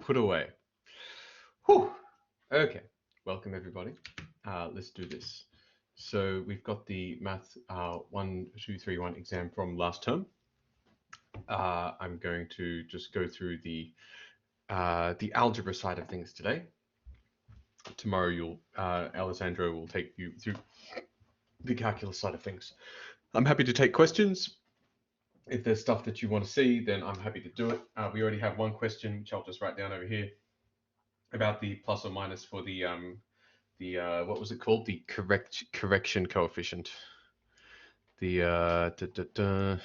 put away. Whew. Okay, welcome everybody. Let's do this. So we've got the Math 1231 exam from last term. I'm going to just go through the algebra side of things today. Tomorrow, Alessandro will take you through the calculus side of things. I'm happy to take questions. If there's stuff that you want to see, then I'm happy to do it. We already have one question, which I'll just write down over here, about the plus or minus for the what was it called? The correction coefficient. The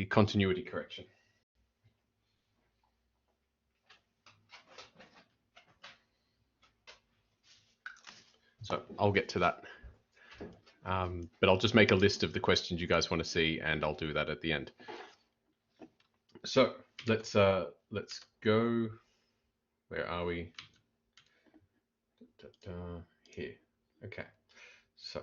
continuity correction. So I'll get to that. But I'll just make a list of the questions you guys want to see, and I'll do that at the end. So let's go. Where are we? Here. Okay. So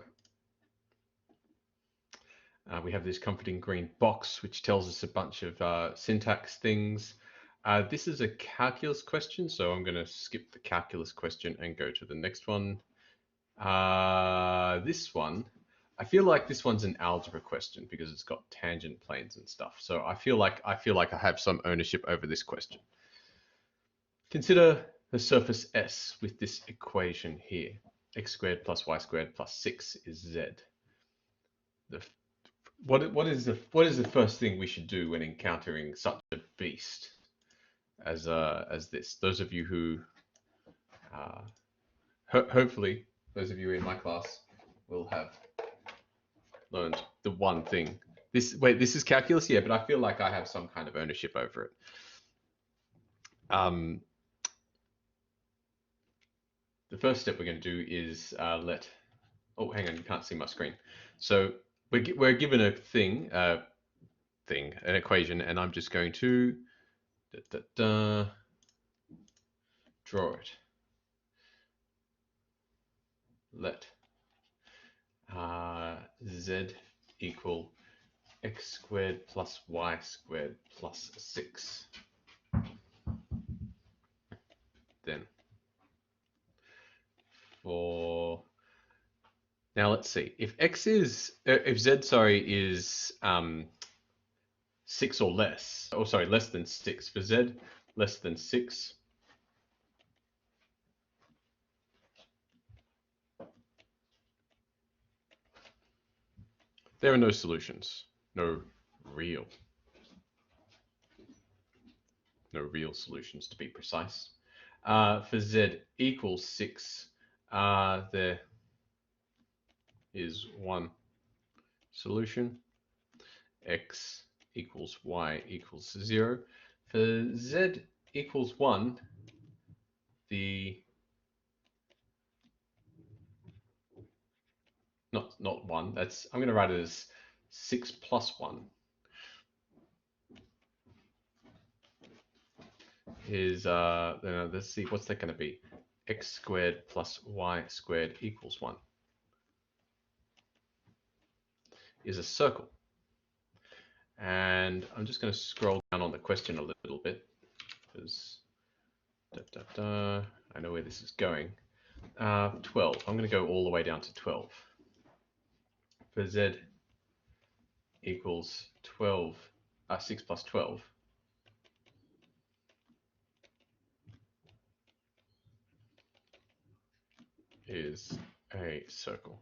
we have this comforting green box, which tells us a bunch of syntax things. This is a calculus question, so I'm going to skip the calculus question and go to the next one. This one, I feel like this one's an algebra question because it's got tangent planes and stuff. So I feel like I have some ownership over this question. Consider the surface S with this equation here. X squared plus y squared plus 6 is z. What is the first thing we should do when encountering such a beast as this? Those of you who hopefully those of you in my class will have learned the one thing. This is calculus, yeah, but I feel like I have some kind of ownership over it. The first step we're going to do is let. Oh, hang on, you can't see my screen. So we're given a thing, an equation, and I'm just going to draw it. Let z equal x squared plus y squared plus 6. Then now let's see if x is if z is 6 or less, or sorry, less than 6. For z less than 6, there are no solutions, no real solutions to be precise. For z equals 6, there is one solution. X equals y equals 0. For z equals 1, not 1. That's, I'm going to write it as 6 plus 1 is let's see, what's that going to be? X squared plus y squared equals 1 is a circle. And I'm just going to scroll down on the question a little bit because I know where this is going. 12. I'm going to go all the way down to 12. For z equals 12, 6 plus 12. Is a circle.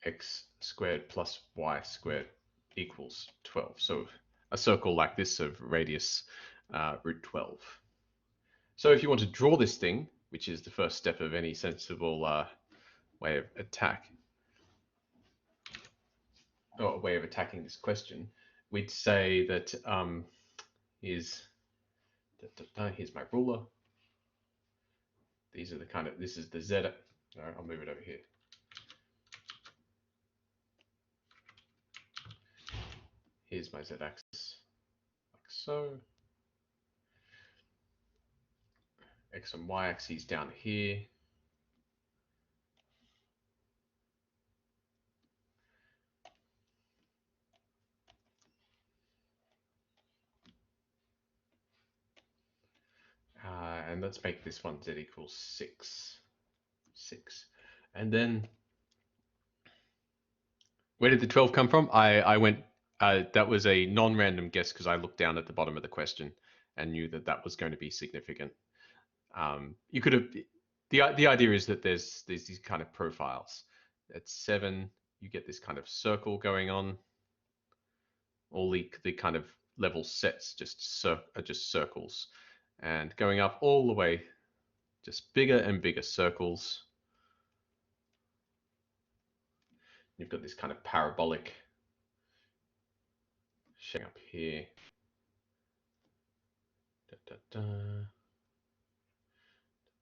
X squared plus y squared equals 12. So a circle like this of radius root 12. So if you want to draw this thing, which is the first step of any sensible way of attacking this question, we'd say that here's my ruler. These are the kind of, this is the z. I'll move it over here. Here's my z-axis, like so. X and y-axis down here. And let's make this one z equals 6. 6. And then, where did the 12 come from? I went, that was a non-random guess because I looked down at the bottom of the question and knew that that was going to be significant. You could have, the idea is that there's these kind of profiles. At 7, you get this kind of circle going on. All the kind of level sets are just circles, and going up all the way, just bigger and bigger circles. You've got this kind of parabolic shape up here. Da, da, da.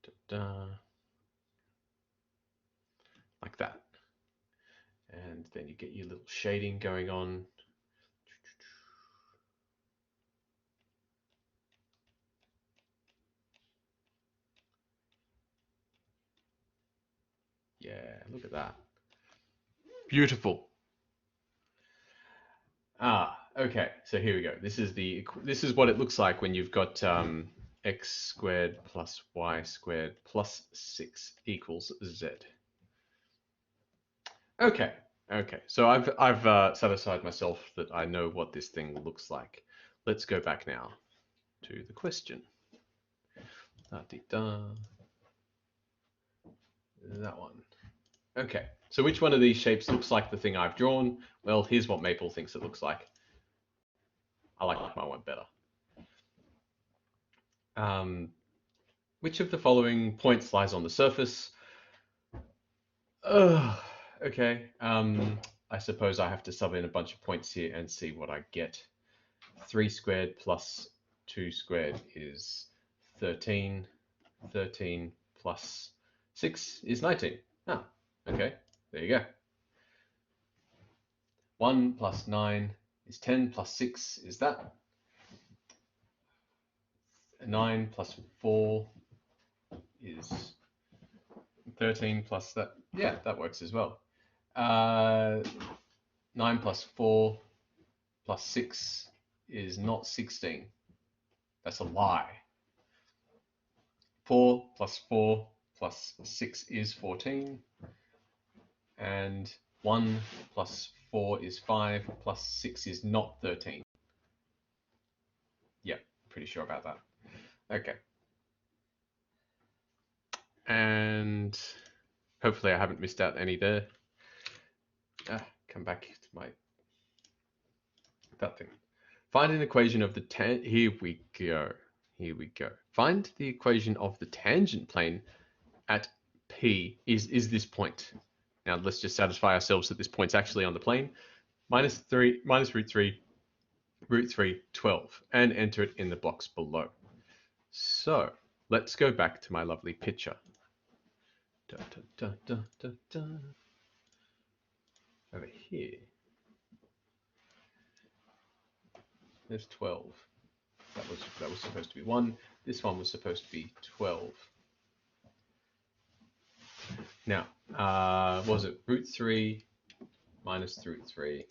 Da, da. Like that. And then you get your little shading going on. Yeah, look at that. Beautiful. Okay, so here we go. This is what it looks like when you've got x squared plus y squared plus 6 equals z. Okay, so I've satisfied myself that I know what this thing looks like. Let's go back now to the question. That one. Okay, so which one of these shapes looks like the thing I've drawn? Well, here's what Maple thinks it looks like. I like my one better. Which of the following points lies on the surface? Okay. I suppose I have to sub in a bunch of points here and see what I get. 3 squared plus 2 squared is 13. 13 plus 6 is 19. Ah, okay. There you go. 1 plus 9 is 10 plus 6 is that. 9 plus 4 is 13 plus that. Yeah, that works as well. 9 plus 4 plus 6 is not 16. That's a lie. 4 plus 4 plus 6 is 14. And 1 plus 4 is 5 plus 6 is not 13. Yep, pretty sure about that. Okay. And hopefully I haven't missed out any there. Come back to that thing. Find an equation of the here we go. Find the equation of the tangent plane at P is this point. Now let's just satisfy ourselves that this point's actually on the plane. Minus root 3, 12, and enter it in the box below. So let's go back to my lovely picture. Over here. There's 12. That was supposed to be 1. This one was supposed to be 12. Now, what was it? Root 3 minus root 3.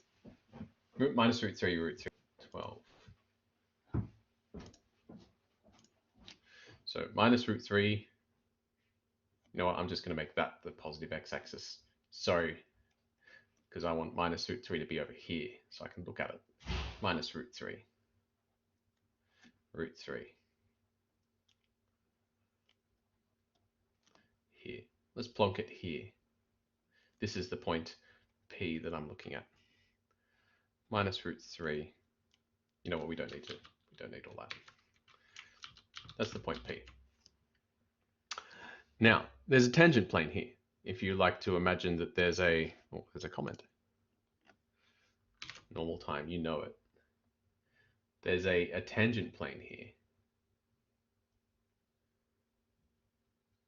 Minus root 3, 12. So minus root 3. You know what? I'm just going to make that the positive x-axis. Sorry, because I want minus root 3 to be over here, so I can look at it. Minus root 3. Root 3. Here. Let's plonk it here. This is the point P that I'm looking at. Minus root 3. You know what? We don't need all that. That's the point P. Now, there's a tangent plane here. If you like to imagine that there's a comment. Normal time, you know it. There's a tangent plane here.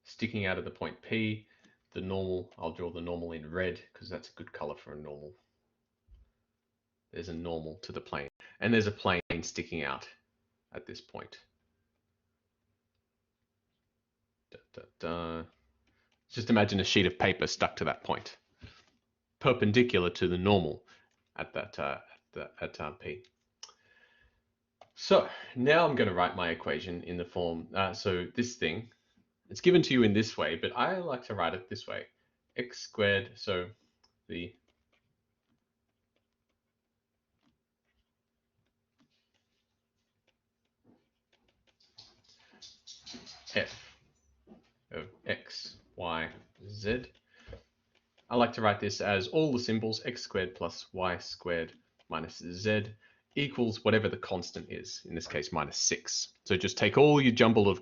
Sticking out of the point P, the normal, I'll draw the normal in red because that's a good color for a normal. There's a normal to the plane, and there's a plane sticking out at this point. Just imagine a sheet of paper stuck to that point, perpendicular to the normal at that at P. So now I'm going to write my equation in the form, so this thing, it's given to you in this way, but I like to write it this way. X squared, so the f of x, y, z. I like to write this as all the symbols x squared plus y squared minus z equals whatever the constant is, in this case minus 6. So just take all your jumble of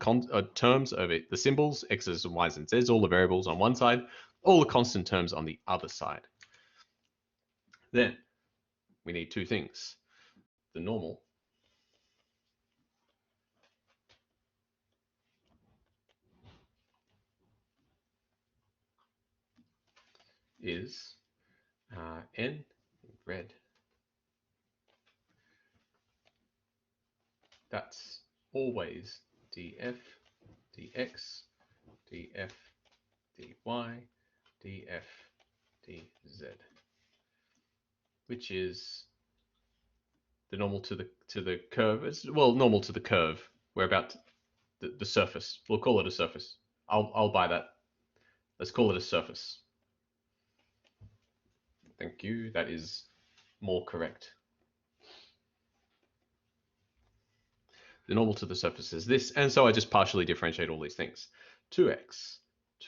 terms of it, the symbols, x's and y's and z's, all the variables on one side, all the constant terms on the other side. Then we need two things. The normal is n in red. That's always df, dx, df, dy, df, dz, which is the normal to the curve. It's, well, normal to the curve. We're about the surface. We'll call it a surface. I'll buy that. Let's call it a surface. Thank you. That is more correct. The normal to the surface is this, and so I just partially differentiate all these things. 2x,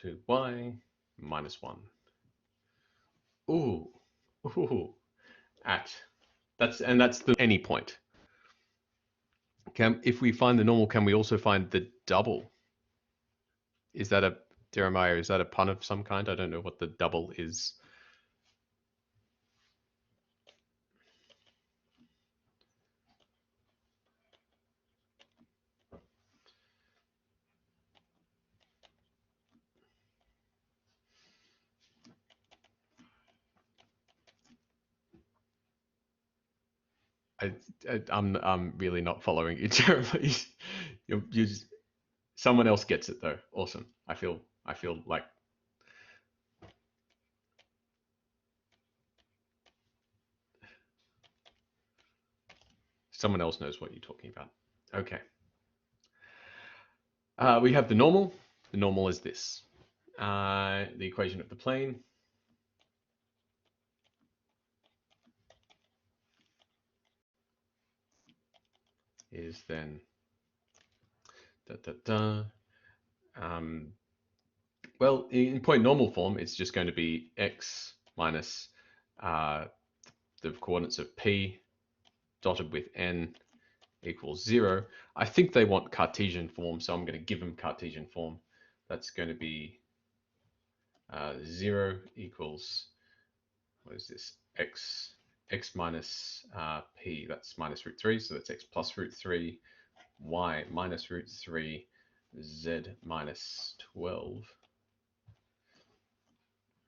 2y, minus 1. Ooh, that's the any point. If we find the normal, can we also find the double? Is that a, Jeremiah, is that a pun of some kind? I don't know what the double is. I'm really not following you, Jeremiah. You just, someone else gets it though. Awesome. I feel like someone else knows what you're talking about. Okay. We have the normal. The normal is this. The equation of the plane is then well, in point normal form, it's just going to be x minus the coordinates of p dotted with n equals 0. I think they want Cartesian form, so I'm going to give them Cartesian form. That's going to be 0 equals, what is this, x minus p, that's minus root 3, so that's x plus root 3, y minus root 3, z minus 12.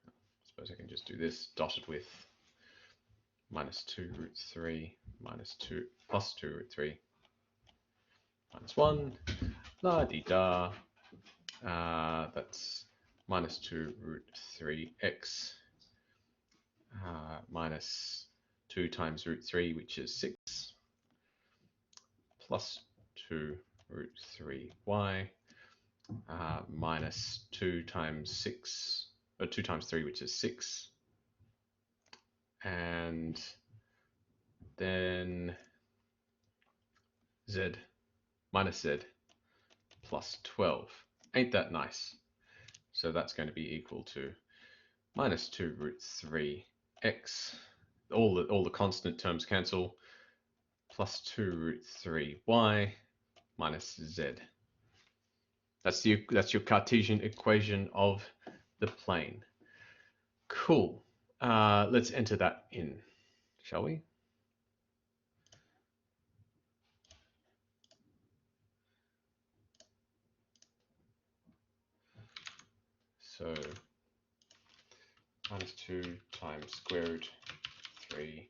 I suppose I can just do this, dotted with minus 2 root 3, minus 2, plus 2 root 3, minus 1, la-di-da. That's minus 2 root 3x minus 2 times root 3, which is 6, plus 2 root 3y minus 2 times 6, or 2 times 3, which is 6, and then z minus z plus 12. Ain't that nice? So that's going to be equal to minus 2 root 3x. All the constant terms cancel. Plus 2 root 3y minus z. That's your Cartesian equation of the plane. Cool. Let's enter that in, shall we? So minus 2 times square root 3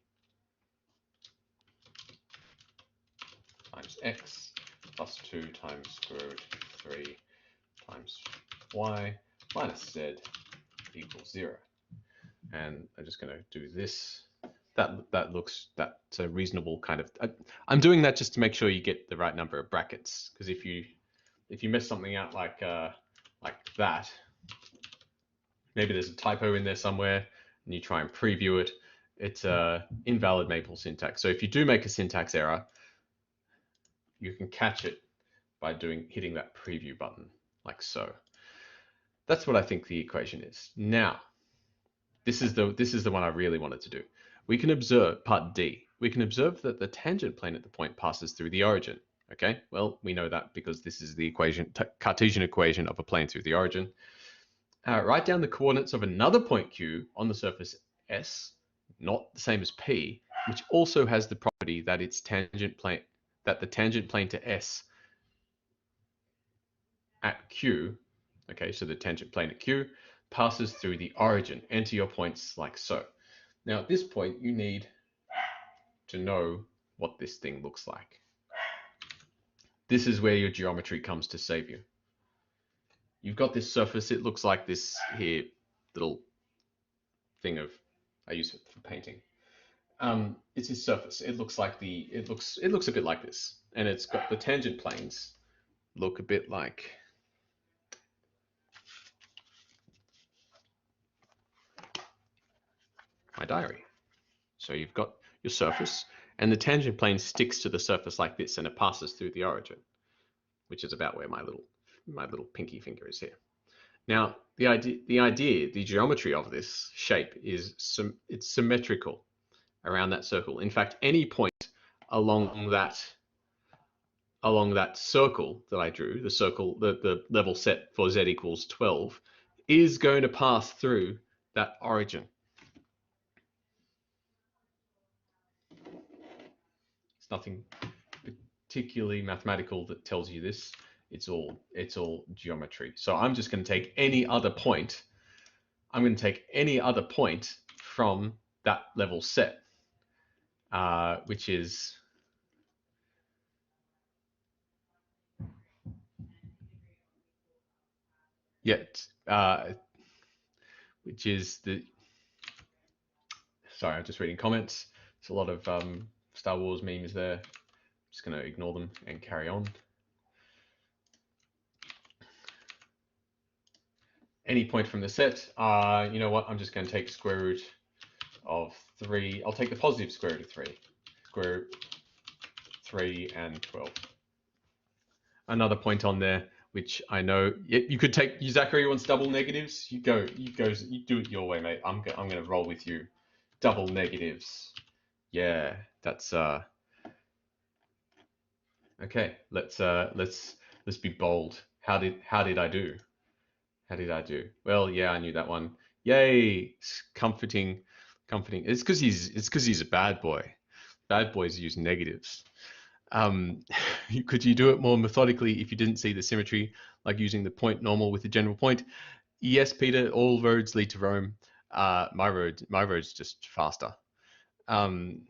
times x plus 2 times square root 3 times y minus z equals 0. And I'm just going to do this that's a reasonable kind of. I'm doing that just to make sure you get the right number of brackets, because if you mess something out like that, maybe there's a typo in there somewhere, and you try and preview it, it's a invalid Maple syntax. So if you do make a syntax error, you can catch it by hitting that preview button, like so. That's what I think the equation is. Now, this is the one I really wanted to do. We can observe part D. We can observe that the tangent plane at the point passes through the origin. Okay, well, we know that because this is the Cartesian equation of a plane through the origin. Write down the coordinates of another point Q on the surface S, not the same as P, which also has the property that the tangent plane to S at Q, okay, so the tangent plane at Q passes through the origin. Enter your points like so. Now at this point, you need to know what this thing looks like. This is where your geometry comes to save you. You've got this surface. It looks like this here little thing I use it for painting. It's a surface. It looks like it looks a bit like this, and it's got the tangent planes look a bit like my diary. So you've got your surface, and the tangent plane sticks to the surface like this, and it passes through the origin, which is about where my little pinky finger is here. Now, the geometry of this shape is it's symmetrical around that circle. In fact, any point along that circle that I drew, the circle, the level set for z equals 12, is going to pass through that origin. It's nothing particularly mathematical that tells you this. It's all geometry. So I'm just going to take any other point. I'm going to take any other point from that level set, which is which is the. Sorry, I'm just reading comments. There's a lot of Star Wars memes there. I'm just going to ignore them and carry on. Any point from the set. You know what? I'm just going to take square root of 3. I'll take the positive square root of 3. Square root 3 and 12. Another point on there, which I know you could take. Zachary wants double negatives. You do it your way, mate. I'm going to roll with you. Double negatives. Yeah, that's okay. Let's be bold. How did I do? How did I do? Well, yeah, I knew that one. Yay! Comforting. It's because he's a bad boy. Bad boys use negatives. Could you do it more methodically if you didn't see the symmetry, like using the point normal with the general point? Yes, Peter. All roads lead to Rome. My road's just faster. Can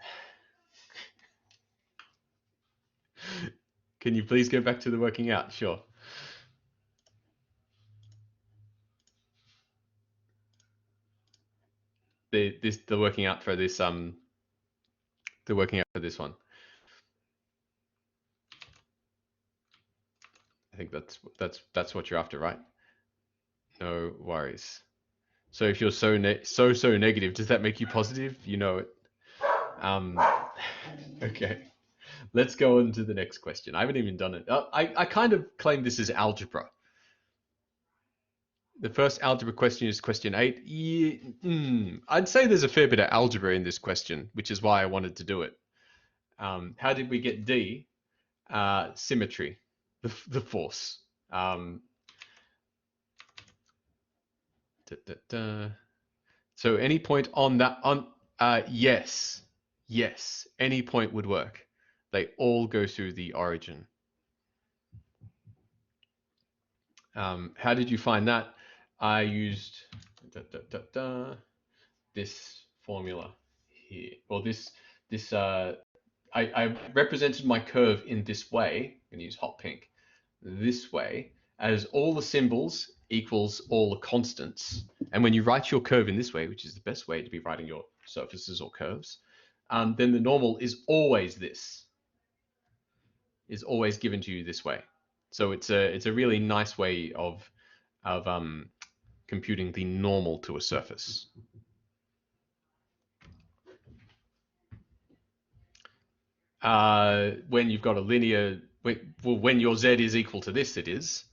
you please go back to the working out? Sure. The working out for this the working out for this one. I think that's what you're after, right? No worries. So if you're so negative, does that make you positive? You know it. Okay. Let's go on to the next question. I haven't even done it. I kind of claim this is algebra. The first algebra question is question 8. Yeah, I'd say there's a fair bit of algebra in this question, which is why I wanted to do it. How did we get D? Symmetry, the force. So any point on that, yes, any point would work. They all go through the origin. How did you find that? I used this formula here. Well, I represented my curve in this way. I'm going to use hot pink. This way, as all the symbols equals all the constants. And when you write your curve in this way, which is the best way to be writing your surfaces or curves, then the normal is always this, is always given to you this way. So it's a really nice way of computing the normal to a surface. When you've got a linear, well, when your z is equal to this, it is.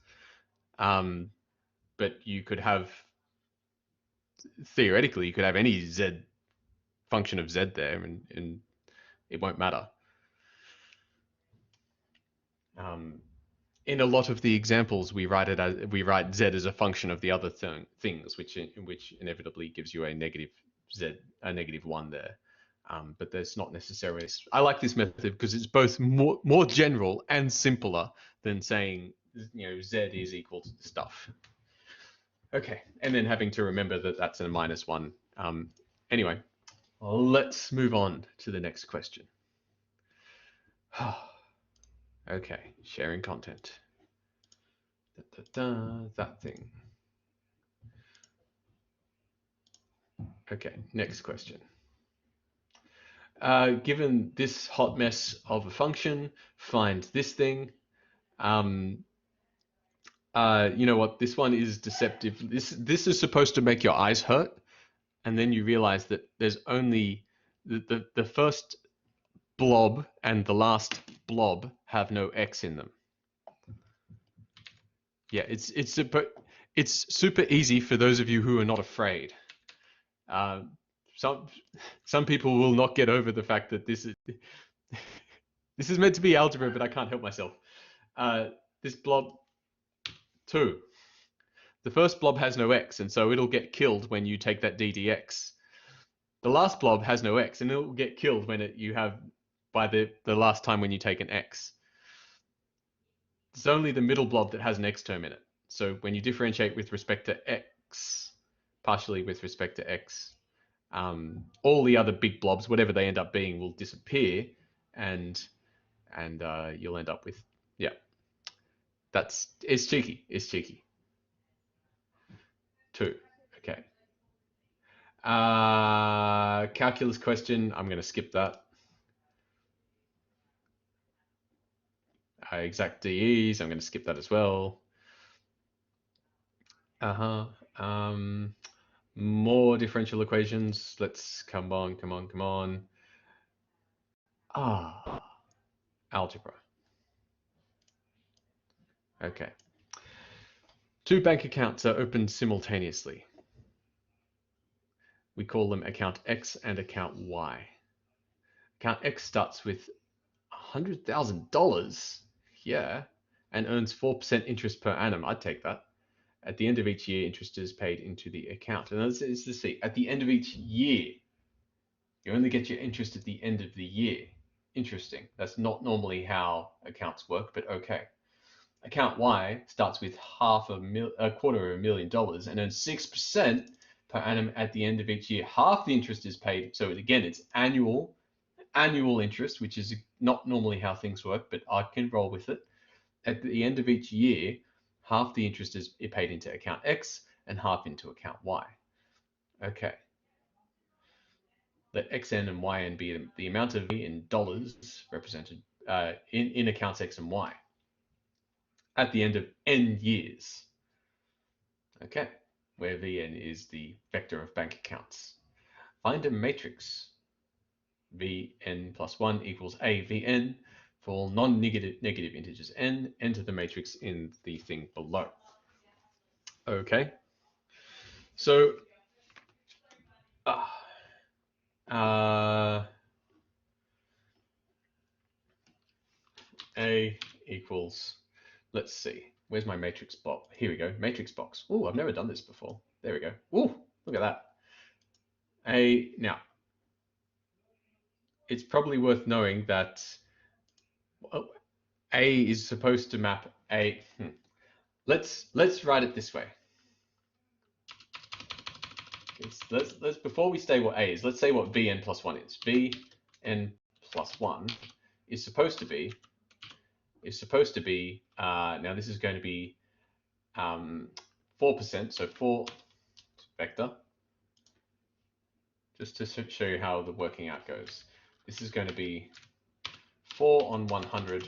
But you could have, theoretically, you could have any z function of z there, and it won't matter. In a lot of the examples, we write z as a function of the other things, which inevitably gives you a negative z, a -1 there. But there's not necessarily. I like this method because it's both more general and simpler than saying, z is equal to stuff. Okay, and then having to remember that that's a -1. Anyway, let's move on to the next question. Okay, sharing content. That thing. Okay, next question. Given this hot mess of a function, find this thing. You know what? This one is deceptive. This is supposed to make your eyes hurt, and then you realize that there's only the first blob and the last blob have no x in them. Yeah, it's super easy for those of you who are not afraid. Some people will not get over the fact that this is meant to be algebra, but I can't help myself. This blob 2. The first blob has no x, and so it'll get killed when you take that d dx. The last blob has no x, and it'll get killed when you have by the last time when you take an x. It's only the middle blob that has an x term in it. So when you differentiate with respect to x, partially with respect to x, all the other big blobs, whatever they end up being, will disappear, and you'll end up with, yeah. It's cheeky. It's cheeky. 2. Okay. Calculus question. I'm going to skip that. Exact DEs. I'm going to skip that as well. More differential equations. Let's come on. Algebra. Okay. 2 bank accounts are opened simultaneously. We call them account X and account Y. Account X starts with $100,000, yeah, and earns 4% interest per annum. I'd take that. At the end of each year, interest is paid into the account. And let's see, at the end of each year, you only get your interest at the end of the year. Interesting. That's not normally how accounts work, but okay. Account Y starts with $250,000 and earns 6% per annum at the end of each year. Half the interest is paid. So again, it's annual interest, which is not normally how things work, but I can roll with it. At the end of each year, half the interest is paid into account X and half into account Y. Okay. Let Xn and Yn be the amount of in dollars represented in accounts X and Y at the end of n years. Okay, where Vn is the vector of bank accounts. Find a matrix Vn plus 1 equals a Vn for all non-negative integers n. Enter the matrix in the thing below. Okay, so A equals, let's see, where's my matrix box? Here we go, matrix box. Oh, I've never done this before. There we go. Oh, look at that. Now, it's probably worth knowing that A is supposed to map A. Let's write it this way. Let's before we say what A is, let's say what Vn plus 1 is. Vn plus 1 is supposed to be now this is going to be 4%, so 4 vector, just to show you how the working out goes. this is going to be 4 on 100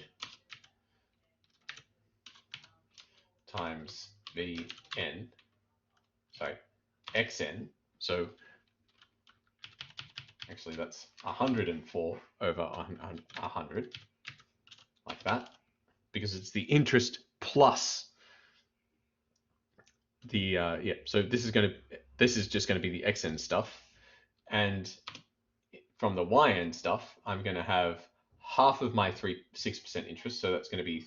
times Vn, sorry, xn. So actually that's 104 over 100, like that, because it's the interest plus the yeah. So this is just going to be the xn stuff, and from the yn stuff, I'm going to have half of my 6% interest, so that's going to be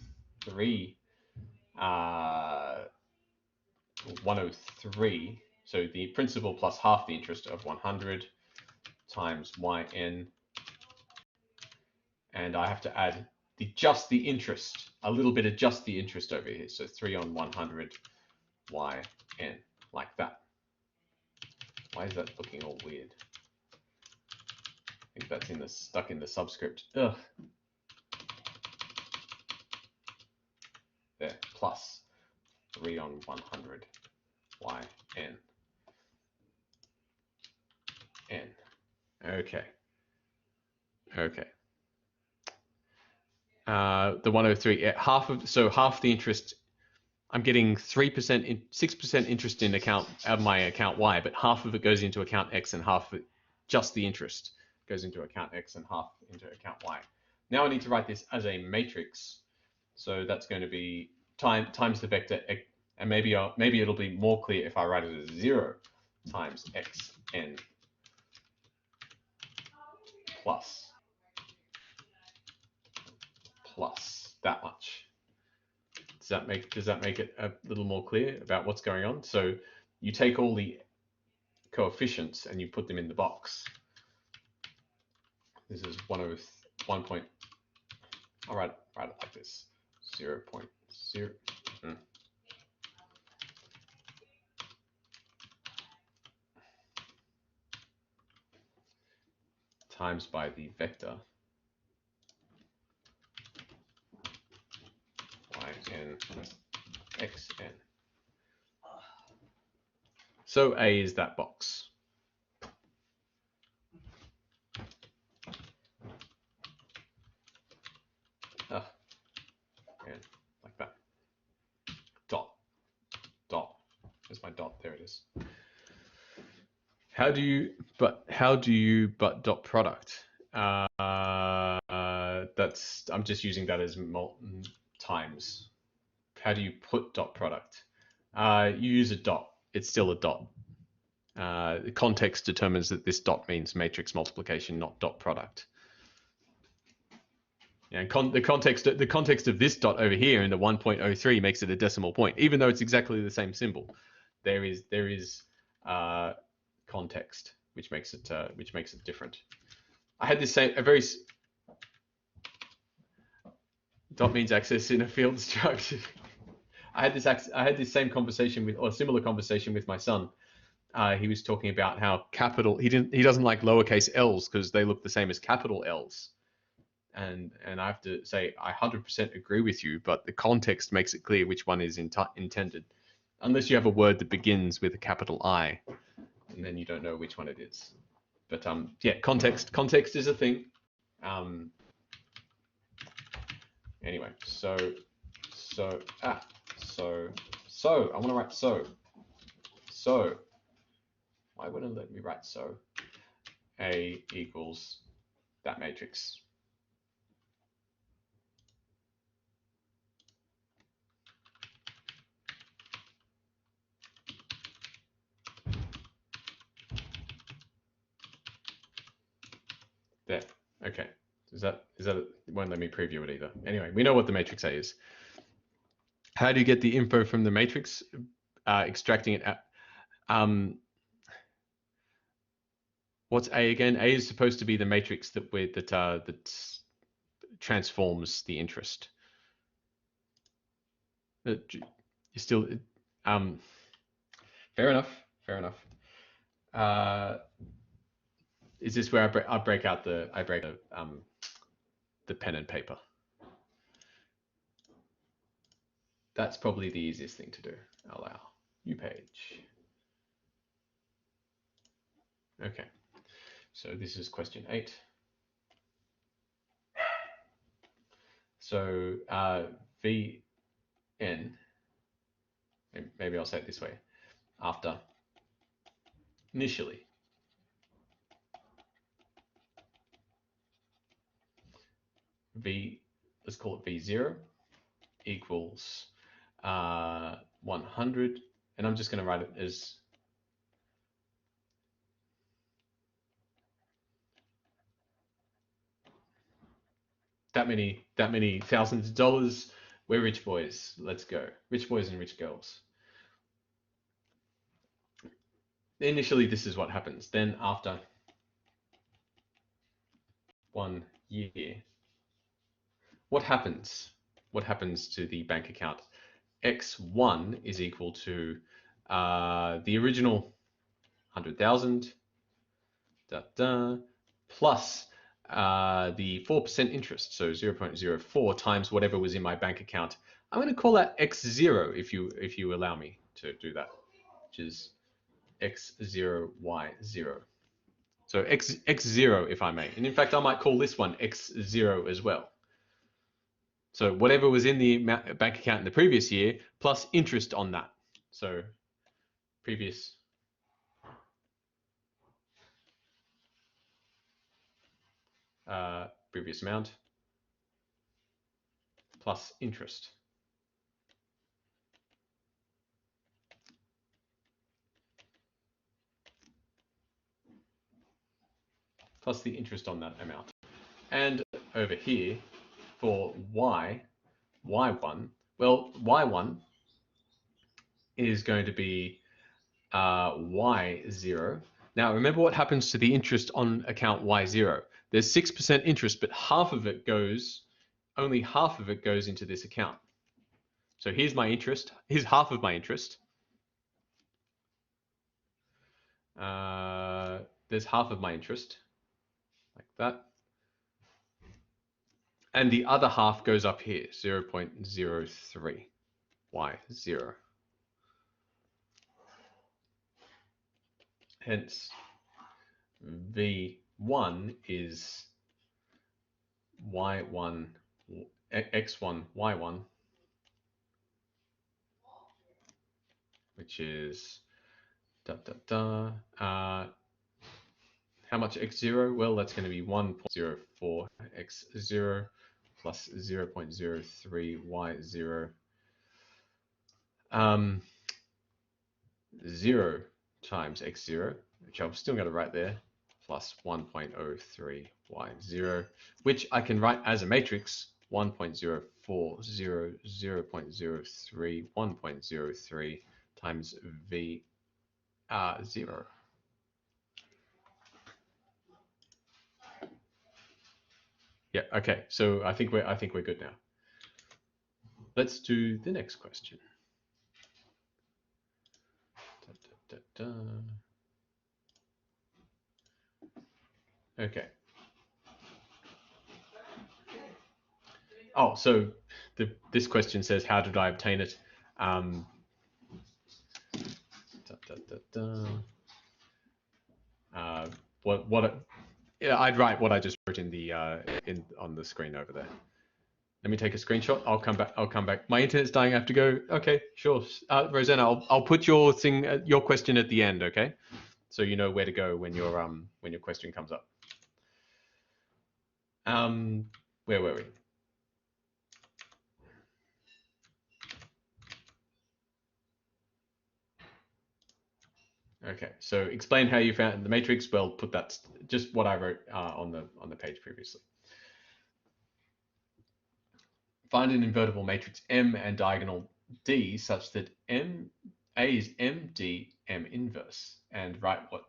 103. So the principal plus half the interest of 100 times yn, and I have to add just the interest, a little bit of just the interest over here. So 3 on 100 yn, like that. Why is that looking all weird? I think that's stuck in the subscript. Ugh. There, plus 3 on 100 yn. N. Okay. Okay. The 103, half the interest, I'm getting 3%, 6% interest in out of my account Y, but half of it goes into account X and half of it, just the interest, goes into account X and half into account Y. Now I need to write this as a matrix. So that's going to be times the vector, and maybe it'll be more clear if I write it as 0 times xn plus that much. Does that make it a little more clear about what's going on? So you take all the coefficients and you put them in the box. This is 1 point. I'll write it like this: 0.0. Times by the vector yn xn. So A is that box. And like that. Dot. There's my dot. There it is. How do you but dot product? I'm just using that as times. How do you put dot product? You use a dot. It's still a dot. The context determines that this dot means matrix multiplication, not dot product. And the context of this dot over here in the 1.03 makes it a decimal point, even though it's exactly the same symbol. There is context which makes it different. I had this dot means access in a field structure. I had this same conversation or similar conversation with my son. He was talking about how he doesn't like lowercase l's because they look the same as capital L's. And I have to say, I 100% agree with you, but the context makes it clear which one is intended. Unless you have a word that begins with a capital I, and then you don't know which one it is. But yeah, context is a thing. Anyway, so I want to write so. Why wouldn't it let me write so? A equals that matrix. There. Okay. Is that it won't let me preview it either. Anyway, we know what the matrix A is. How do you get the info from the matrix? Extracting it out. What's A again? A is supposed to be the matrix that transforms the interest. You still fair enough. Is this where I break out the pen and paper? That's probably the easiest thing to do. Allow new page. Okay, so this is question 8. So Vn, maybe I'll say it this way, after initially let's call it V0 equals 100, and I'm just going to write it as that many thousands of dollars. We're rich boys. Let's go. Rich boys and rich girls. Initially, this is what happens. Then after 1 year, what happens? What happens to the bank account? X1 is equal to the original 100,000 plus the 4% interest, so 0.04 times whatever was in my bank account. I'm going to call that X0 if you allow me to do that, which is X0, Y0. So X0 if I may. And in fact, I might call this one X0 as well. So whatever was in the bank account in the previous year plus interest on that. So previous amount plus interest. Plus the interest on that amount. And over here for Y1, well, Y1 is going to be Y0. Now, remember what happens to the interest on account Y0. There's 6% interest, but only half of it goes into this account. So here's my interest. Here's half of my interest. There's half of my interest, like that. And the other half goes up here, 0.03, Y0. Hence, V1 is Y1, X1, Y1, which is how much X0? Well, that's going to be 1.04 X0 plus 0.03 Y0. 0 times X0, which I'm still going to write there, plus 1.03 Y0, which I can write as a matrix, 1.04, 0, 0.03, 1.03 times V0. Yeah, okay, so I think we're good now. Let's do the next question. Okay. Oh, so this question says, how did I obtain it? I'd write what I just wrote in the on the screen over there. Let me take a screenshot. I'll come back. My internet's dying. I have to go. Okay, sure. Rosanna, I'll put your question at the end. Okay, so you know where to go when your question comes up. Where were we? Okay, so explain how you found the matrix. Well, put that just what I wrote on the page previously. Find an invertible matrix M and diagonal D such that A is MD M inverse, and write what?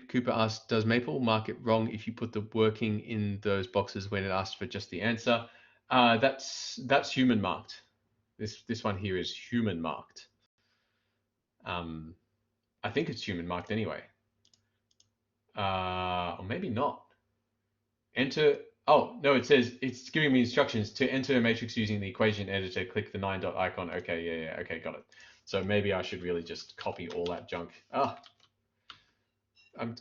Cooper asks, does Maple mark it wrong if you put the working in those boxes when it asks for just the answer? That's human marked. This one here is human marked. I think it's human marked anyway. Or maybe not. Enter. Oh no, it says it's giving me instructions to enter a matrix using the equation editor. Click the 9 dot icon. Okay, yeah, okay, got it. So maybe I should really just copy all that junk.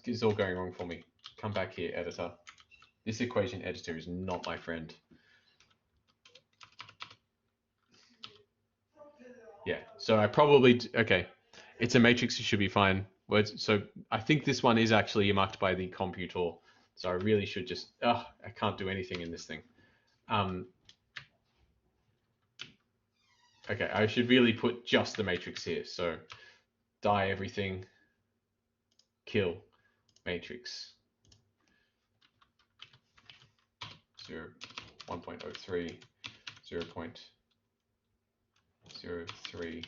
It's all going wrong for me. Come back here, editor. This equation editor is not my friend. Yeah, so I probably, okay, it's a matrix, it should be fine. So I think this one is actually marked by the computer, so I really should just, I can't do anything in this thing. Okay, I should really put just the matrix here. So die everything, kill matrix 0, 1.03, 0, 0.03,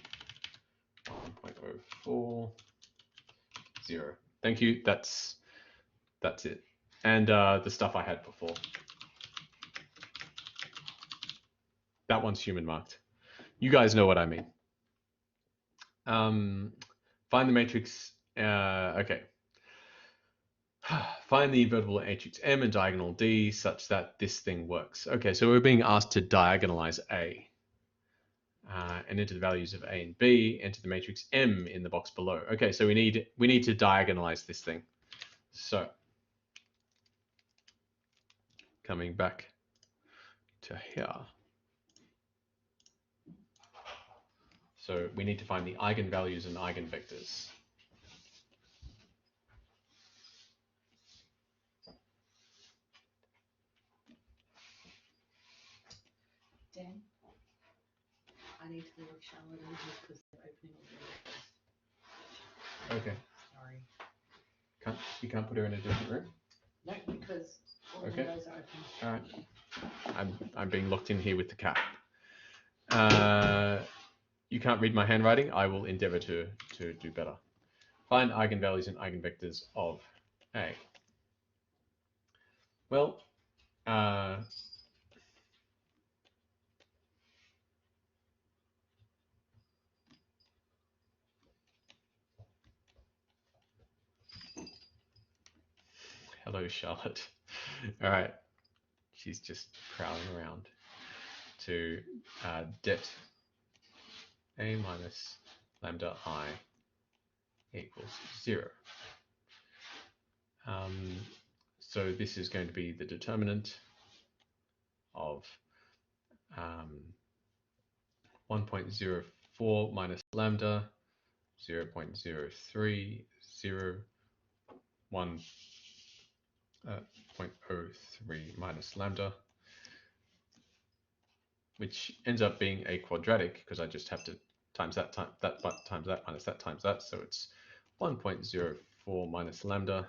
1.04, 0. Thank you. That's it. And the stuff I had before. That one's human marked. You guys know what I mean. Find the matrix. Okay. Find the invertible matrix M and diagonal D such that this thing works. Okay, so we're being asked to diagonalize A. And enter the values of A and B, enter the matrix M in the box below. Okay, so we need to diagonalize this thing. So coming back to here. So we need to find the eigenvalues and eigenvectors. Dan, I need to leave Charlotte in here because they're opening all the windows. Okay. Sorry. You can't put her in a different room? No, because all the windows are open. All right. I'm being locked in here with the cat. You can't read my handwriting. I will endeavor to do better. Find eigenvalues and eigenvectors of A. Well, hello, Charlotte. All right. She's just prowling around to det A minus lambda I equals 0. So this is going to be the determinant of 1.04 minus lambda, 0.030, 1.03 minus lambda, which ends up being a quadratic because I just have to times that times that minus that times that. So it's 1.04 minus lambda,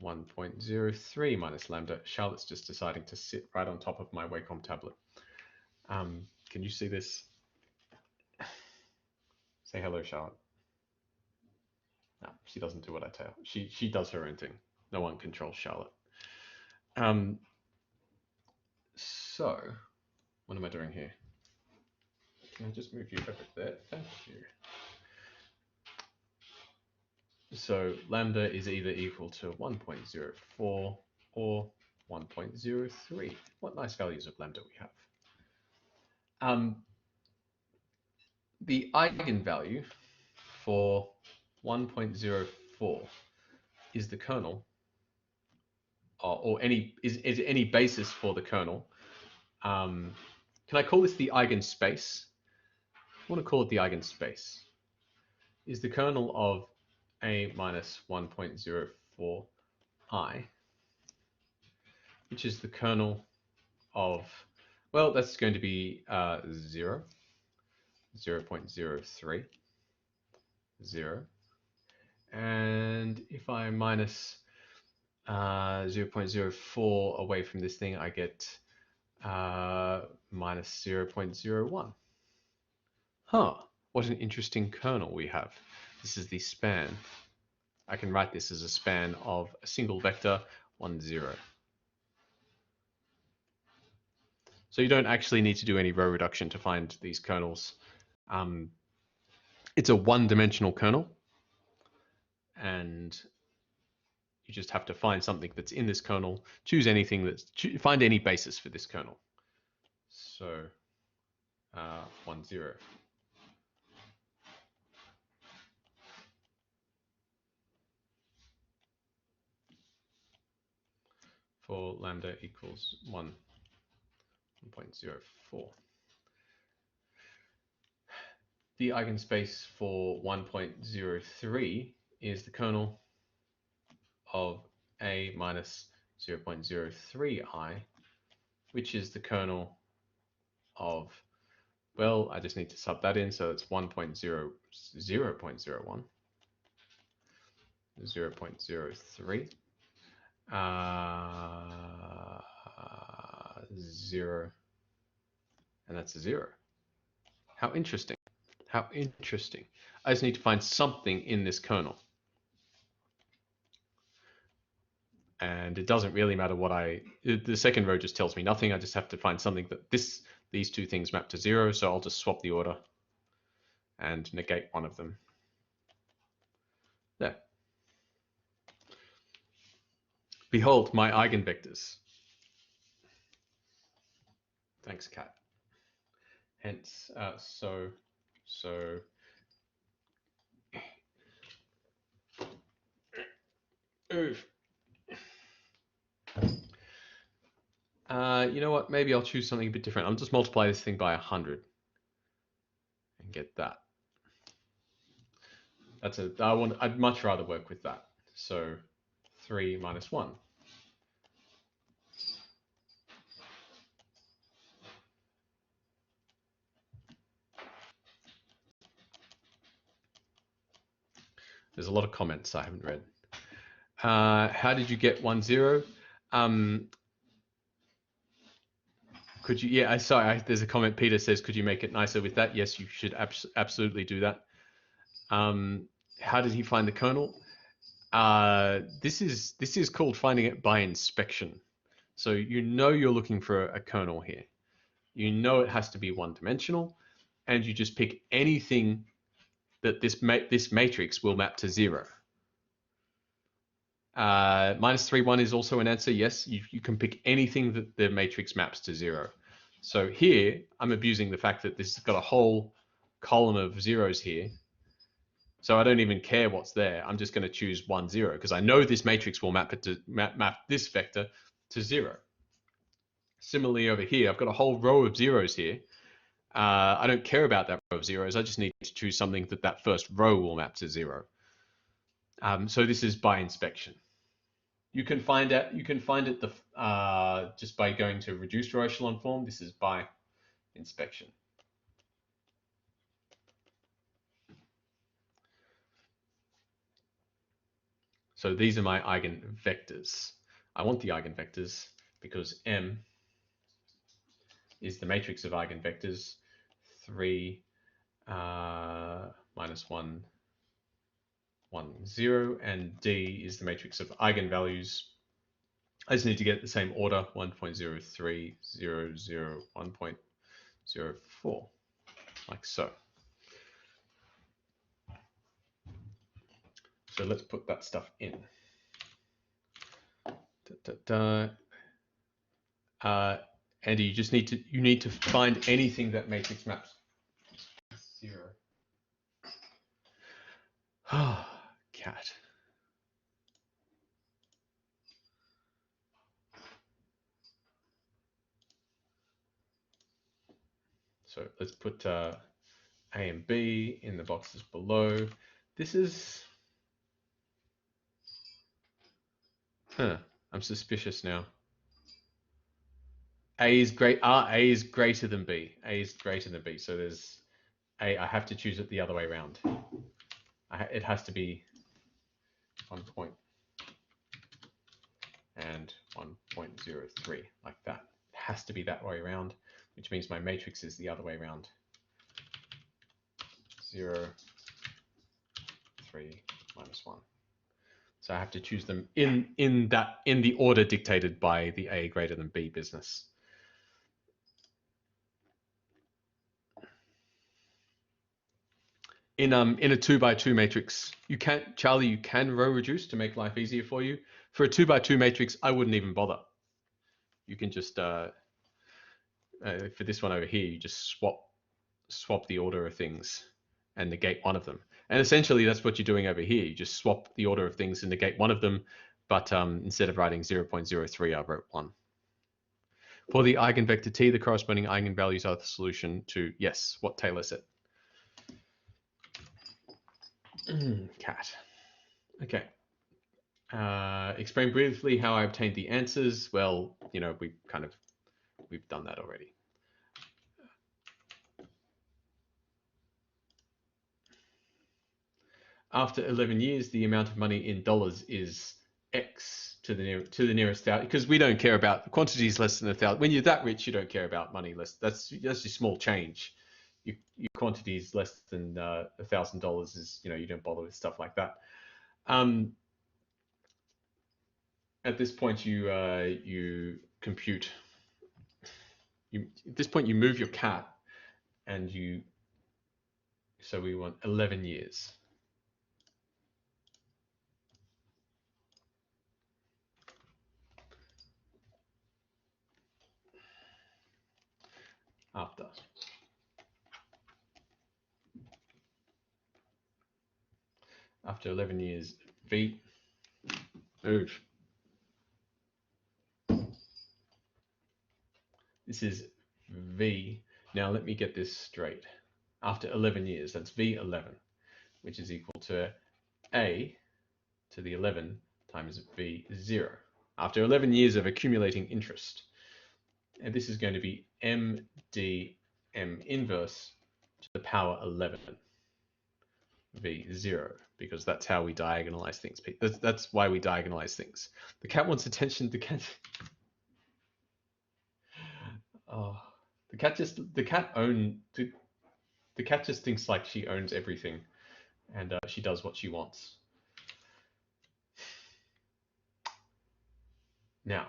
1.03 minus lambda. Charlotte's just deciding to sit right on top of my Wacom tablet. Can you see this? Say hello, Charlotte. No, she doesn't do what I tell. She does her own thing. No one controls Charlotte. So, what am I doing here? Can I just move you over there? Thank you. So lambda is either equal to 1.04 or 1.03. What nice values of lambda we have. The eigenvalue for 1.04 is the kernel, or is any basis for the kernel. Can I call this the eigenspace? I want to call it the eigenspace. Is the kernel of A minus 1.04 I, which is the kernel of, well, that's going to be 0, 0.03, 0. And if I minus 0.04 away from this thing, I get minus 0.01. Huh, what an interesting kernel we have. This is the span. I can write this as a span of a single vector, 1, 0. So you don't actually need to do any row reduction to find these kernels. It's a one-dimensional kernel, and you just have to find something that's in this kernel, choose anything find any basis for this kernel. So 1, 0. for lambda equals 1.04. The eigenspace for 1.03 is the kernel of a minus 0.03i, which is the kernel of, well, I just need to sub that in, so it's 0.01, 0.03, 0, and that's a 0. How interesting. How interesting. I just need to find something in this kernel. And it doesn't really matter what the second row just tells me nothing. I just have to find something that these two things map to 0. So I'll just swap the order and negate one of them. There. Behold my eigenvectors. Thanks, Kat. Hence, oof. You know what? Maybe I'll choose something a bit different. I'll just multiply this thing by 100 and get that. I'd much rather work with that. So 3 minus 1. There's a lot of comments I haven't read. How did you get 1, 0? Could you? Yeah, sorry. There's a comment. Peter says, "Could you make it nicer with that?" Yes, you should absolutely do that. How did he find the kernel? This is called finding it by inspection. So you know you're looking for a kernel here. You know it has to be one-dimensional, and you just pick anything that this matrix will map to 0. Minus 3, 1 is also an answer. Yes, you can pick anything that the matrix maps to 0. So here, I'm abusing the fact that this has got a whole column of zeros here. So I don't even care what's there. I'm just going to choose 1, 0, because I know this matrix will map this vector to 0. Similarly over here, I've got a whole row of zeros here. I don't care about that row of zeros. I just need to choose something that first row will map to 0. So this is by inspection. You can find it just by going to reduced row echelon form. This is by inspection. So these are my eigenvectors. I want the eigenvectors because M is the matrix of eigenvectors. 3 minus 1, 1, 0, and D is the matrix of eigenvalues. I just need to get the same order, 1.03, 0, 0, 1.04, like so. So let's put that stuff in. Andy, you need to find anything that matrix maps 0. Cat. So let's put A and B in the boxes below. This is, I'm suspicious now. A is greater than B. A is greater than B. So there's A. I have to choose it the other way around. It has to be 1 point and 1.03, like that. It has to be that way around, which means my matrix is the other way around. 0, 3, minus 1. So I have to choose them in the order dictated by the A greater than B business. In a 2x2 matrix, you can row reduce to make life easier for you. For a 2x2 matrix, I wouldn't even bother. You can just for this one over here, you just swap the order of things and negate one of them. And essentially, that's what you're doing over here. You just swap the order of things and negate one of them but instead of writing 0.03, I wrote 1. For the eigenvector t, the corresponding eigenvalues are the solution to, yes, what Taylor said. Cat. Okay. Explain briefly how I obtained the answers. Well, you know, we've done that already. After 11 years, the amount of money in dollars is X to the nearest thousand, because we don't care about quantities less than 1,000. When you're that rich, you don't care about money less. That's just small change. Your quantities less than $1,000 is, you know, you don't bother with stuff like that. At this point, you compute. At this point, you move your cat, and you. So we want 11 years. After 11 years, V. Move. This is V. Now let me get this straight. After 11 years, that's V11, which is equal to A to the 11 times V0. After 11 years of accumulating interest. And this is going to be MD M inverse to the power 11 V0, because that's how we diagonalize things. That's why we diagonalize things. The cat wants attention. The cat. Oh, the cat just thinks like she owns everything, and she does what she wants. Now,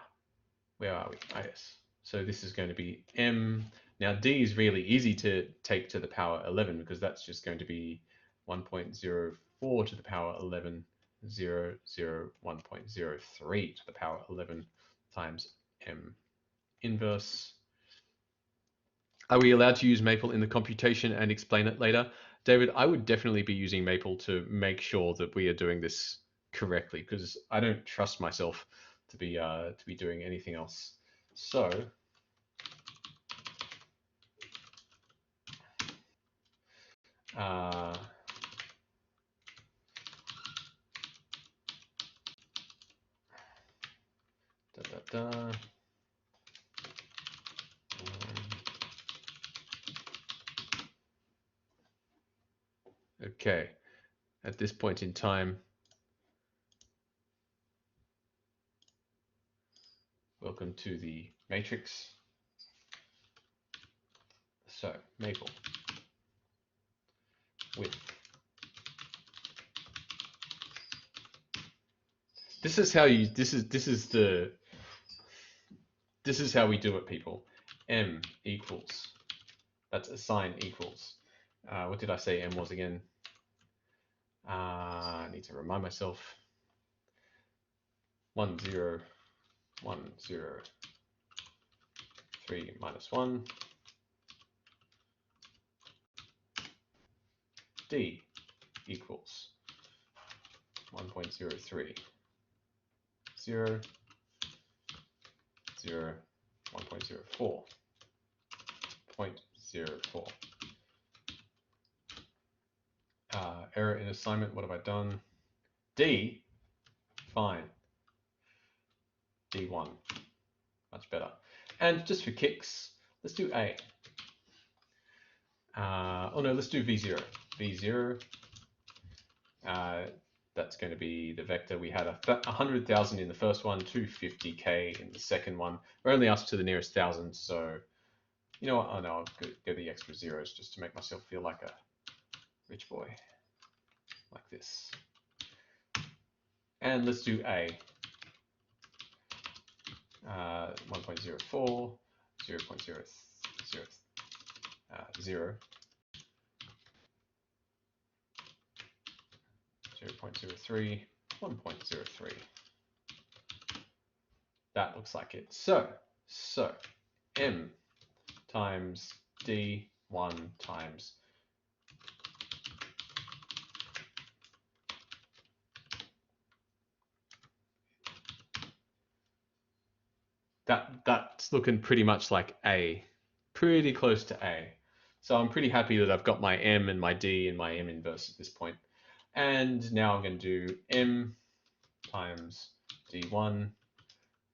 where are we? Yes. So this is going to be M. Now D is really easy to take to the power 11, because that's just going to be 1.04 to the power 11, 0, 0, 1.03 to the power 11 times M inverse. Are we allowed to use Maple in the computation and explain it later? David, I would definitely be using Maple to make sure that we are doing this correctly, because I don't trust myself to be doing anything else. So da, da, da. Okay, at this point in time, welcome to the matrix. So Maple with. This is how you. This is how we do it, people. M equals. That's a sign equals. What did I say M was again? I need to remind myself. 1, 0, 1, 0, 3 minus 1. D equals 1.03, 0, 0, 1.04, 0.04. Error in assignment, what have I done? D, fine. D1, much better. And just for kicks, let's do A. Oh no, let's do V0. V0, that's going to be the vector. We had 100,000 in the first one, 250K in the second one. We're only asked to the nearest thousand, so you know what? Oh no, I'll go the extra zeros just to make myself feel like a rich boy, like this. And let's do A. 1.04, 0.0, 0, 0.03, 1.03. That looks like it. So M times D1 times that's looking pretty much like A, pretty close to A. So I'm pretty happy that I've got my M and my D and my M inverse at this point. And now I'm going to do M times D1.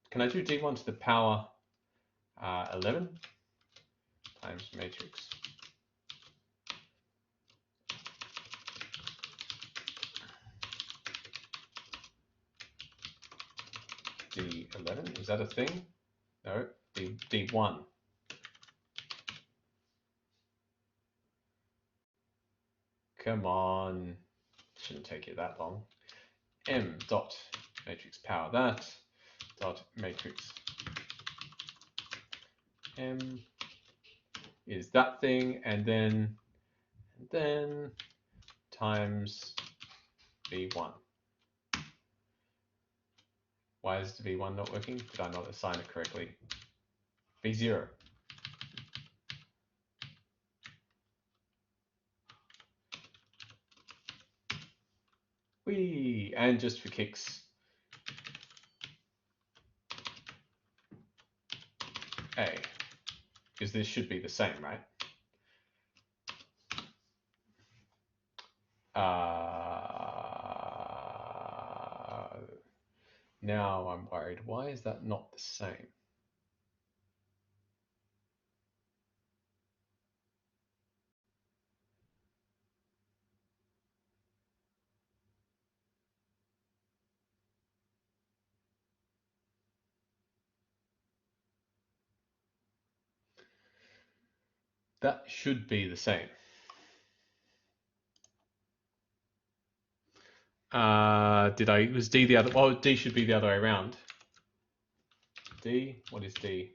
Can I do D1 to the power 11 times matrix D11? Is that a thing? No, D1. Come on, shouldn't take you that long. M dot matrix power that dot matrix M is that thing, and then times V1. Why is the V1 not working? Did I not assign it correctly? V0. Whee! And just for kicks, A, because this should be the same, right? Now I'm worried. Why is that not the same? That should be the same. Was D the other? Well, D should be the other way around. D, what is D?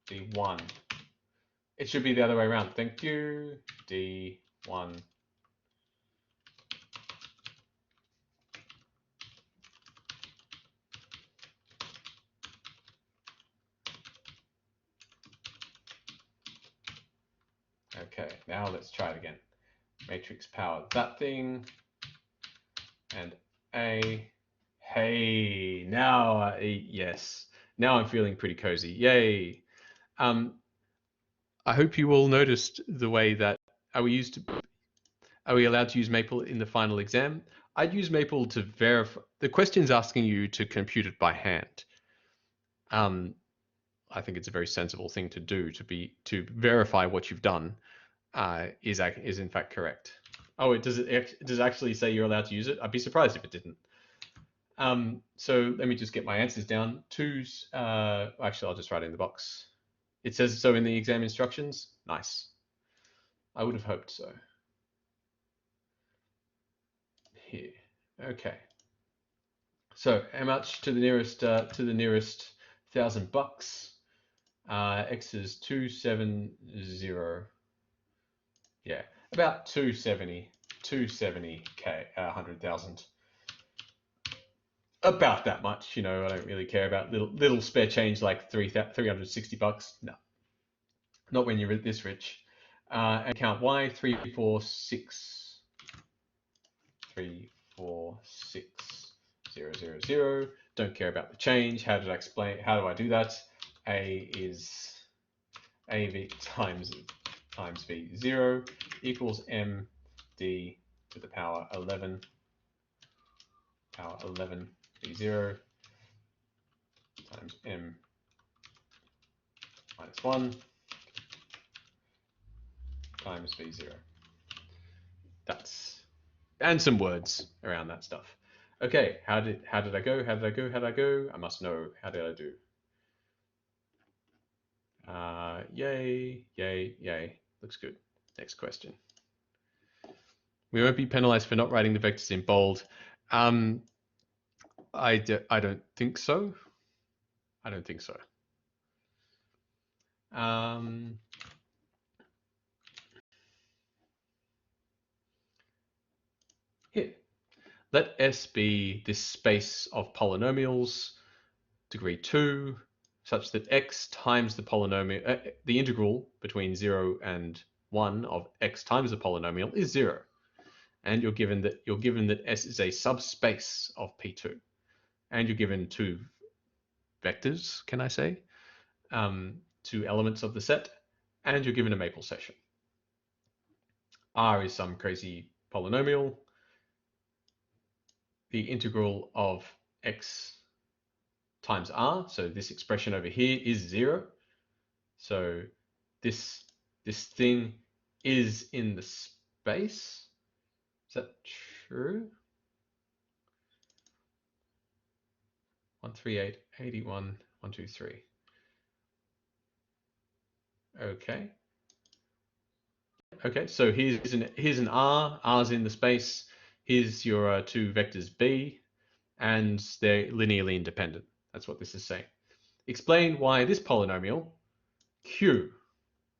D1. It should be the other way around. Thank you. D1. Okay, now let's try it again. Matrix power that thing. And A. Hey, now, yes. Now I'm feeling pretty cozy. Yay. I hope you all noticed the way that are we allowed to use Maple in the final exam? I'd use Maple to verify. The question's asking you to compute it by hand. I think it's a very sensible thing to do to verify what you've done is in fact correct. Oh, does it actually say you're allowed to use it? I'd be surprised if it didn't. So let me just get my answers down. Actually, I'll just write it in the box. It says so in the exam instructions. Nice. I would have hoped so. Here. Okay. So how much to the nearest $1,000? X is 270. Yeah, about 270k, 100,000. About that much, I don't really care about little spare change like $360. No, not when you're this rich. And count Y 3, 4, 6, 3, 4, 6, 0, 0, 0. Don't care about the change. How do I do that? A is AV times V0 equals M D to the power 11 V0 times M minus 1 times V0. And some words around that stuff. Okay, how did I go? I must know. How did I do? Yay, yay, yay. Looks good. Next question. We won't be penalized for not writing the vectors in bold. I don't think so. I don't think so. Here, let S be this space of polynomials, degree 2, such that x times the polynomial, the integral between 0 and 1 of x times the polynomial is 0. And you're given that S is a subspace of P2. And you're given two vectors, can I say? two elements of the set, and you're given a maple session. R is some crazy polynomial. The integral of x times r, so this expression over here is 0. So this thing is in the space. Is that true? 138, 81, 123. Okay. Okay, so here's an R. R's in the space. Here's your two vectors B, and they're linearly independent. That's what this is saying. Explain why this polynomial, Q,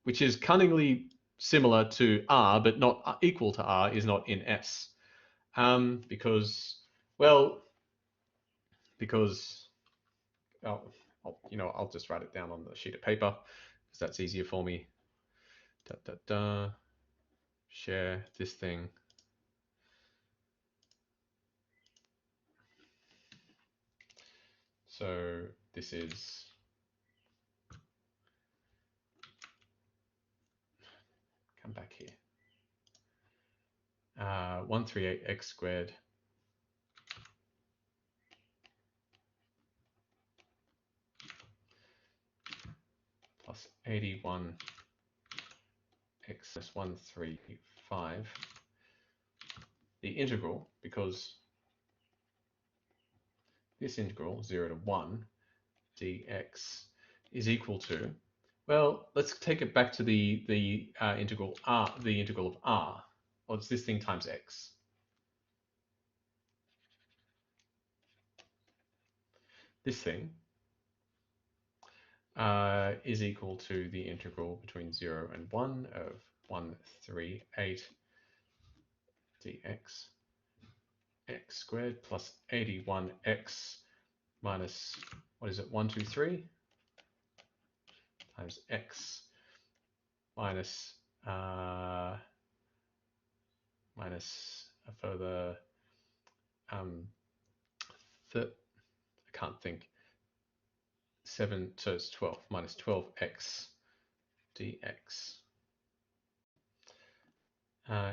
which is cunningly similar to R but not equal to R, is not in S. Because oh, I'll just write it down on the sheet of paper because that's easier for me. Share this thing. So this is come back here. 138x squared plus 81x plus 135. The integral, because this integral 0 to 1 dx is equal to, well, let's take it back to the integral r, the integral of r. Well, it's this thing times x. This thing is equal to the integral between 0 and 1 of 138 dx x squared plus 81x minus, what is it, 123 times x minus minus a further I can't think, 7, so it's 12 minus 12x dx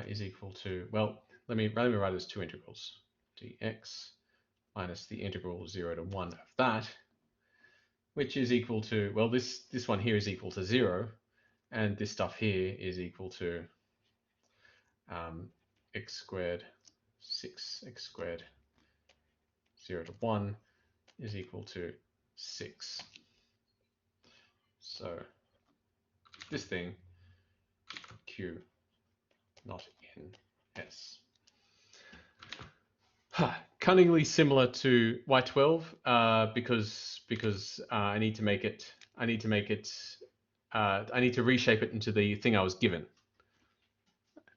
is equal to, well, let me write it as two integrals, dx minus the integral 0 to 1 of that, which is equal to, well, this one here is equal to 0, and this stuff here is equal to x squared 6x squared 0 to 1 is equal to 6. So this thing, Q, not in S. Cunningly similar to Y12 because I need to reshape it into the thing I was given,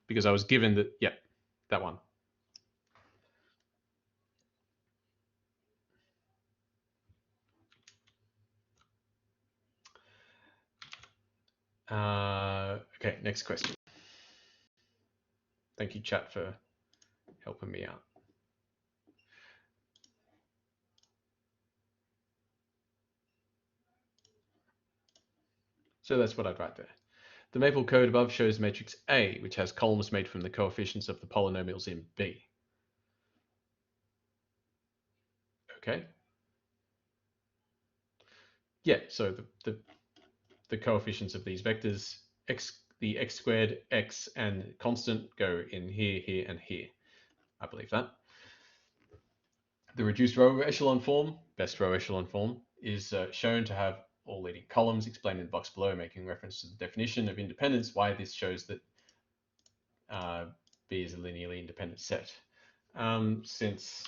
because I was given that, yeah, that one. Okay, next question. Thank you, chat, for helping me out. So that's what I'd write there. The Maple code above shows matrix A, which has columns made from the coefficients of the polynomials in B. Okay. Yeah, so the coefficients of these vectors, the x squared, x, and constant go in here, here, and here. I believe that. The reduced row echelon form, best row echelon form, is shown to have all leading columns explained in the box below, making reference to the definition of independence, why this shows that B is a linearly independent set. Since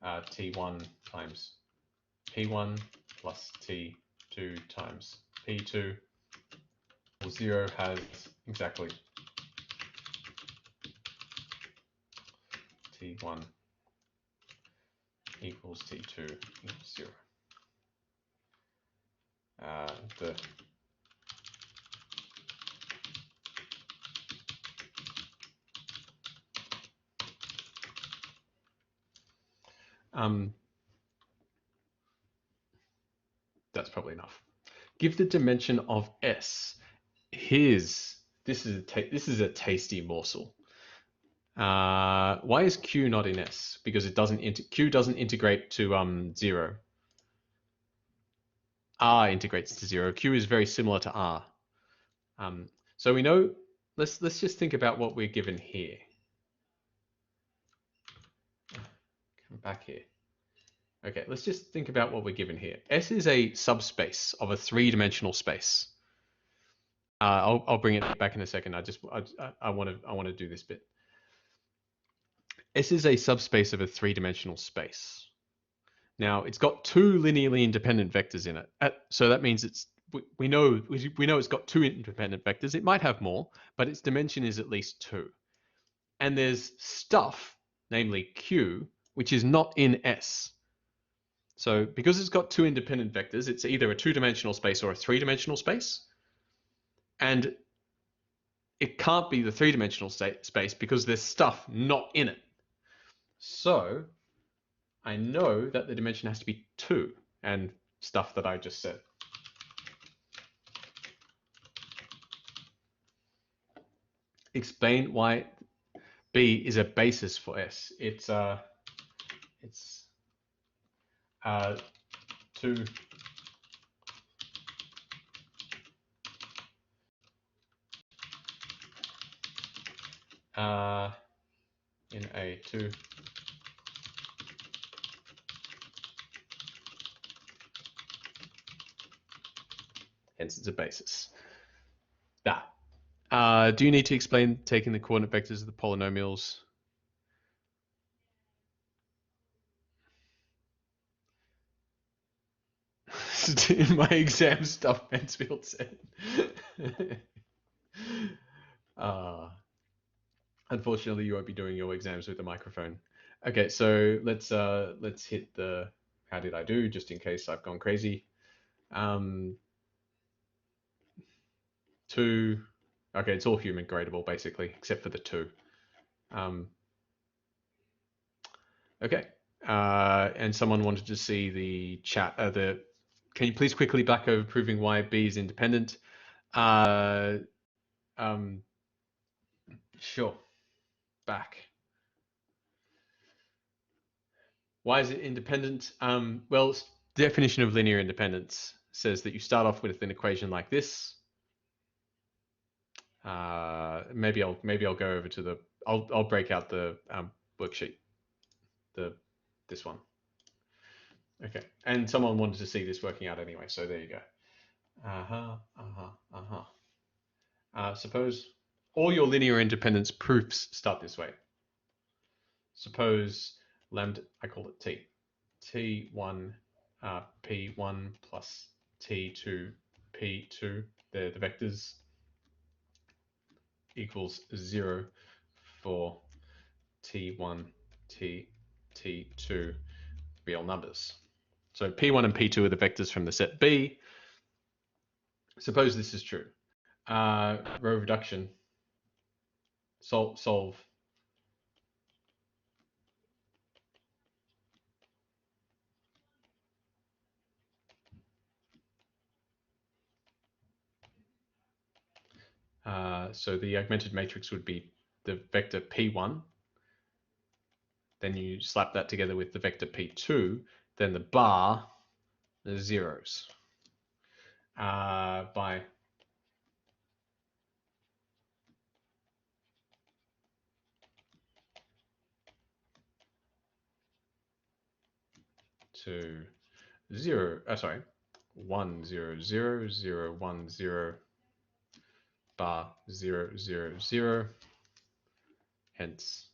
T1 times P1 plus T2 times P2 equals 0 has exactly T1 equals T2 equals 0. that's probably enough. Give the dimension of S. This is a tasty morsel. Why is Q not in S? Because it doesn't Q doesn't integrate to 0. R integrates to 0. Q is very similar to R. So we know. Let's just think about what we're given here. Come back here. Okay, let's just think about what we're given here. S is a subspace of a three-dimensional space. I'll bring it back in a second. I want to do this bit. S is a subspace of a three-dimensional space. Now it's got two linearly independent vectors in it. So that means we know it's got two independent vectors. It might have more, but its dimension is at least 2. And there's stuff, namely Q, which is not in S. So because it's got two independent vectors, it's either a two-dimensional space or a three-dimensional space. And it can't be the three-dimensional space because there's stuff not in it. So I know that the dimension has to be 2 and stuff that I just said. Explain why B is a basis for S. It's 2 in a 2 hence it's a basis. That. Do you need to explain taking the coordinate vectors of the polynomials? In my exam stuff, Mansfield said. Unfortunately, you won't be doing your exams with a microphone. Okay, so let's hit the how did I do, just in case I've gone crazy. 2. Okay, it's all human gradable basically, except for the 2. Okay, and someone wanted to see the chat. Can you please quickly back over proving why B is independent? Sure. Back. Why is it independent? Well, definition of linear independence says that you start off with an equation like this. Maybe I'll go over to the. I'll break out the worksheet. This one. Okay, and someone wanted to see this working out anyway, so there you go. Suppose all your linear independence proofs start this way. Suppose lambda, I call it T. T1 P1 plus T2 P2, they're the vectors, equals 0 for T1 T2 real numbers. So P1 and P2 are the vectors from the set B. Suppose this is true. Row reduction. Solve. So the augmented matrix would be the vector P1. Then you slap that together with the vector P2. Then the bar, the zeros. By to 0, sorry, 1 0 0 0 1 0 bar 0 0 0. Hence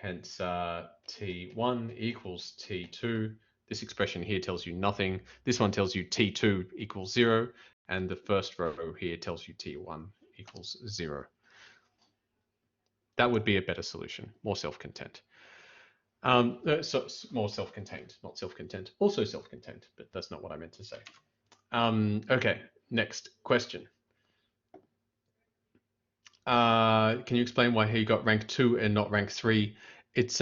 T1 equals T2. This expression here tells you nothing. This one tells you T2 equals 0, and the first row here tells you T1 equals 0. That would be a better solution, more self-content. So more self-contained, not self-content, also self-contained, but that's not what I meant to say. Okay, next question. Can you explain why he got rank 2 and not rank 3? It's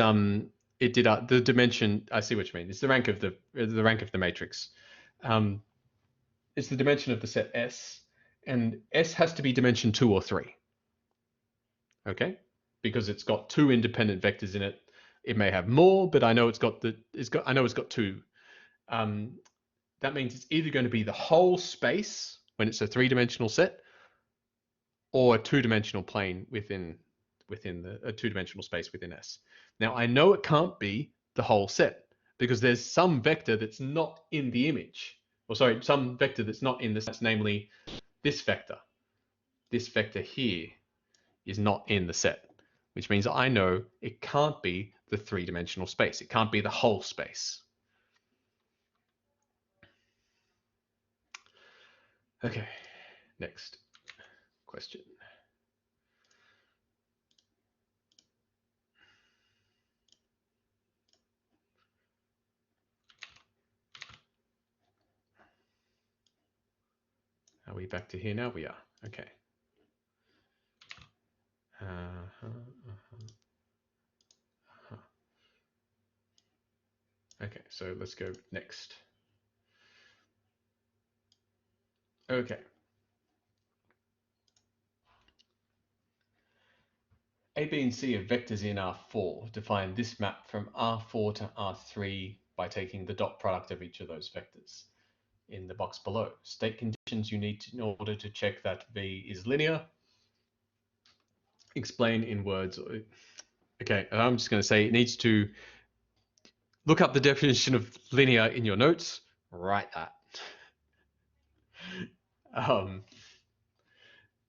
it did the dimension. I see what you mean. It's the rank of the matrix. It's the dimension of the set S, and S has to be dimension 2 or 3. Okay, because it's got 2 independent vectors in it. It may have more, but I know it's got 2. That means it's either going to be the whole space when it's a 3-dimensional set, or a 2-dimensional plane within a 2-dimensional space within S. Now I know it can't be the whole set because there's some vector that's not in the image, or sorry, some vector that's not in the set, namely this vector. This vector here is not in the set, which means I know it can't be the 3-dimensional space. It can't be the whole space. Okay, next question. Are we back to here now? We are. Okay. Okay, so let's go next. Okay. A, B, and C are vectors in R4. Define this map from R4 to R3 by taking the dot product of each of those vectors. In the box below, state conditions you need in order to check that V is linear. Explain in words. Okay, I'm just going to say it needs to look up the definition of linear in your notes. Write that.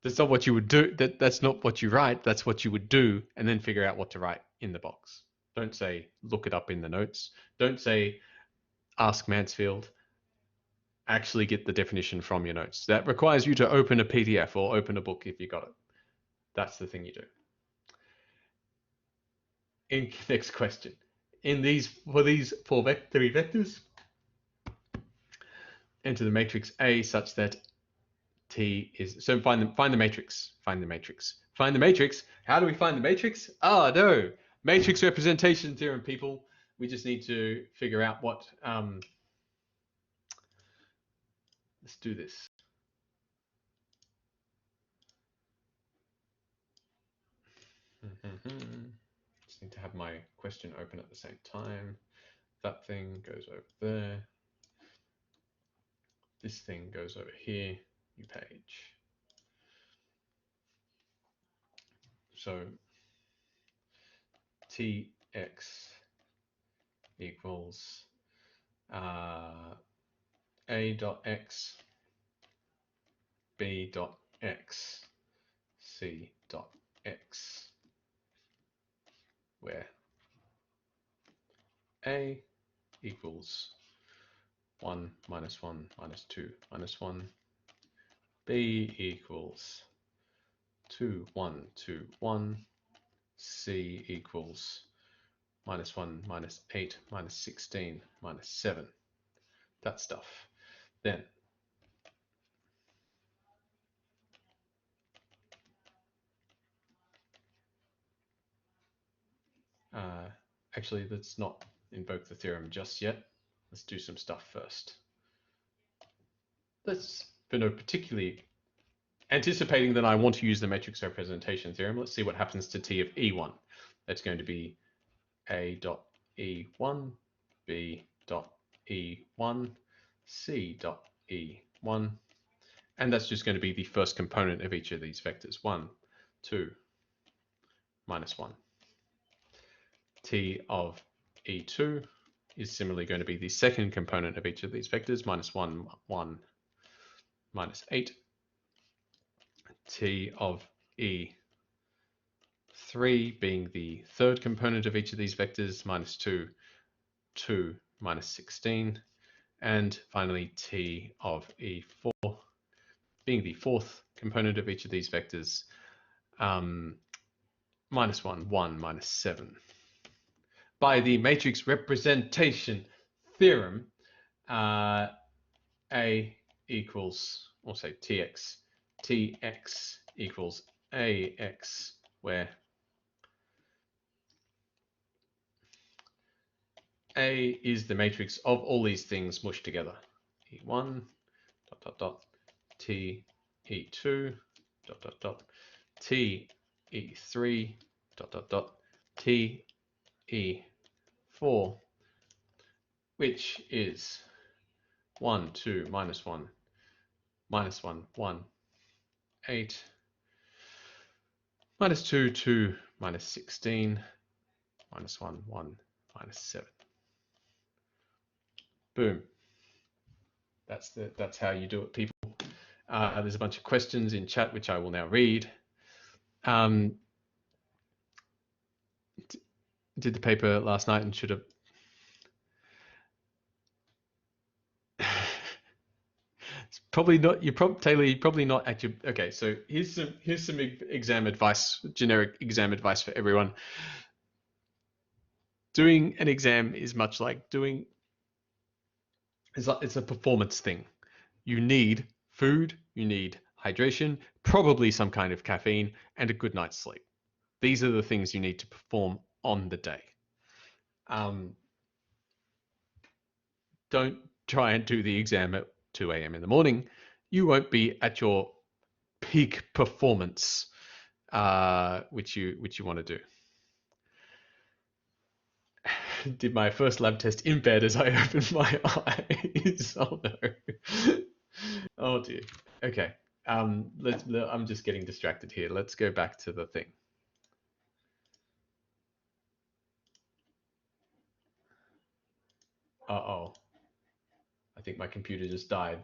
That's not what you would do. That's not what you write. That's what you would do, and then figure out what to write in the box. Don't say look it up in the notes. Don't say ask Mansfield. Actually get the definition from your notes. That requires you to open a PDF or open a book if you got it. That's the thing you do. Next question. In these three vectors, enter the matrix A such that T is, so find the matrix. Find the matrix. Find the matrix. How do we find the matrix? Oh no, matrix representation theorem, people. We just need to figure out what. Let's do this. Just need to have my question open at the same time. That thing goes over there. This thing goes over here. New page. So Tx equals A dot x, B dot x, C dot x, where A equals 1 minus 1 minus 2 minus 1, B equals 2 1 2 1, C equals minus 1 minus 8 minus 16 minus 7. That stuff. Then actually, let's not invoke the theorem just yet. Let's do some stuff first. Let's, for no particularly anticipating that I want to use the matrix representation theorem, let's see what happens to T of E1. That's going to be A dot E1, B dot E1, C dot E1, and that's just going to be the first component of each of these vectors. 1, 2, minus 1. T of E2 is similarly going to be the second component of each of these vectors, minus 1, 1, minus 8. T of E3 being the third component of each of these vectors, minus 2, 2, minus 16. And finally, T of E4 being the fourth component of each of these vectors, minus 1, 1, minus 7. By the matrix representation theorem, A equals, or say Tx equals Ax, where A is the matrix of all these things mushed together. E1 dot dot dot T E2 dot dot dot T E3 dot dot dot T E4, which is 1, 2, minus 1, minus 1, 1, 8, minus 2, 2, minus 16, minus 1, 1, minus 7. Boom. That's how you do it, people. There's a bunch of questions in chat, which I will now read. Did the paper last night and should have. It's probably not. Taylor. You're probably not at your. Okay, so here's some exam advice, generic exam advice for everyone. Doing an exam is much like doing. It's a performance thing. You need food, you need hydration, probably some kind of caffeine, and a good night's sleep. These are the things you need to perform on the day. Don't try and do the exam at 2 a.m. in the morning. You won't be at your peak performance, which you want to do. Did my first lab test in bed as I opened my eyes. Oh no. Oh dear. Okay. I'm just getting distracted here. Let's go back to the thing. Uh-oh. I think my computer just died.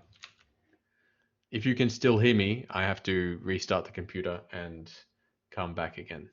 If you can still hear me, I have to restart the computer and come back again.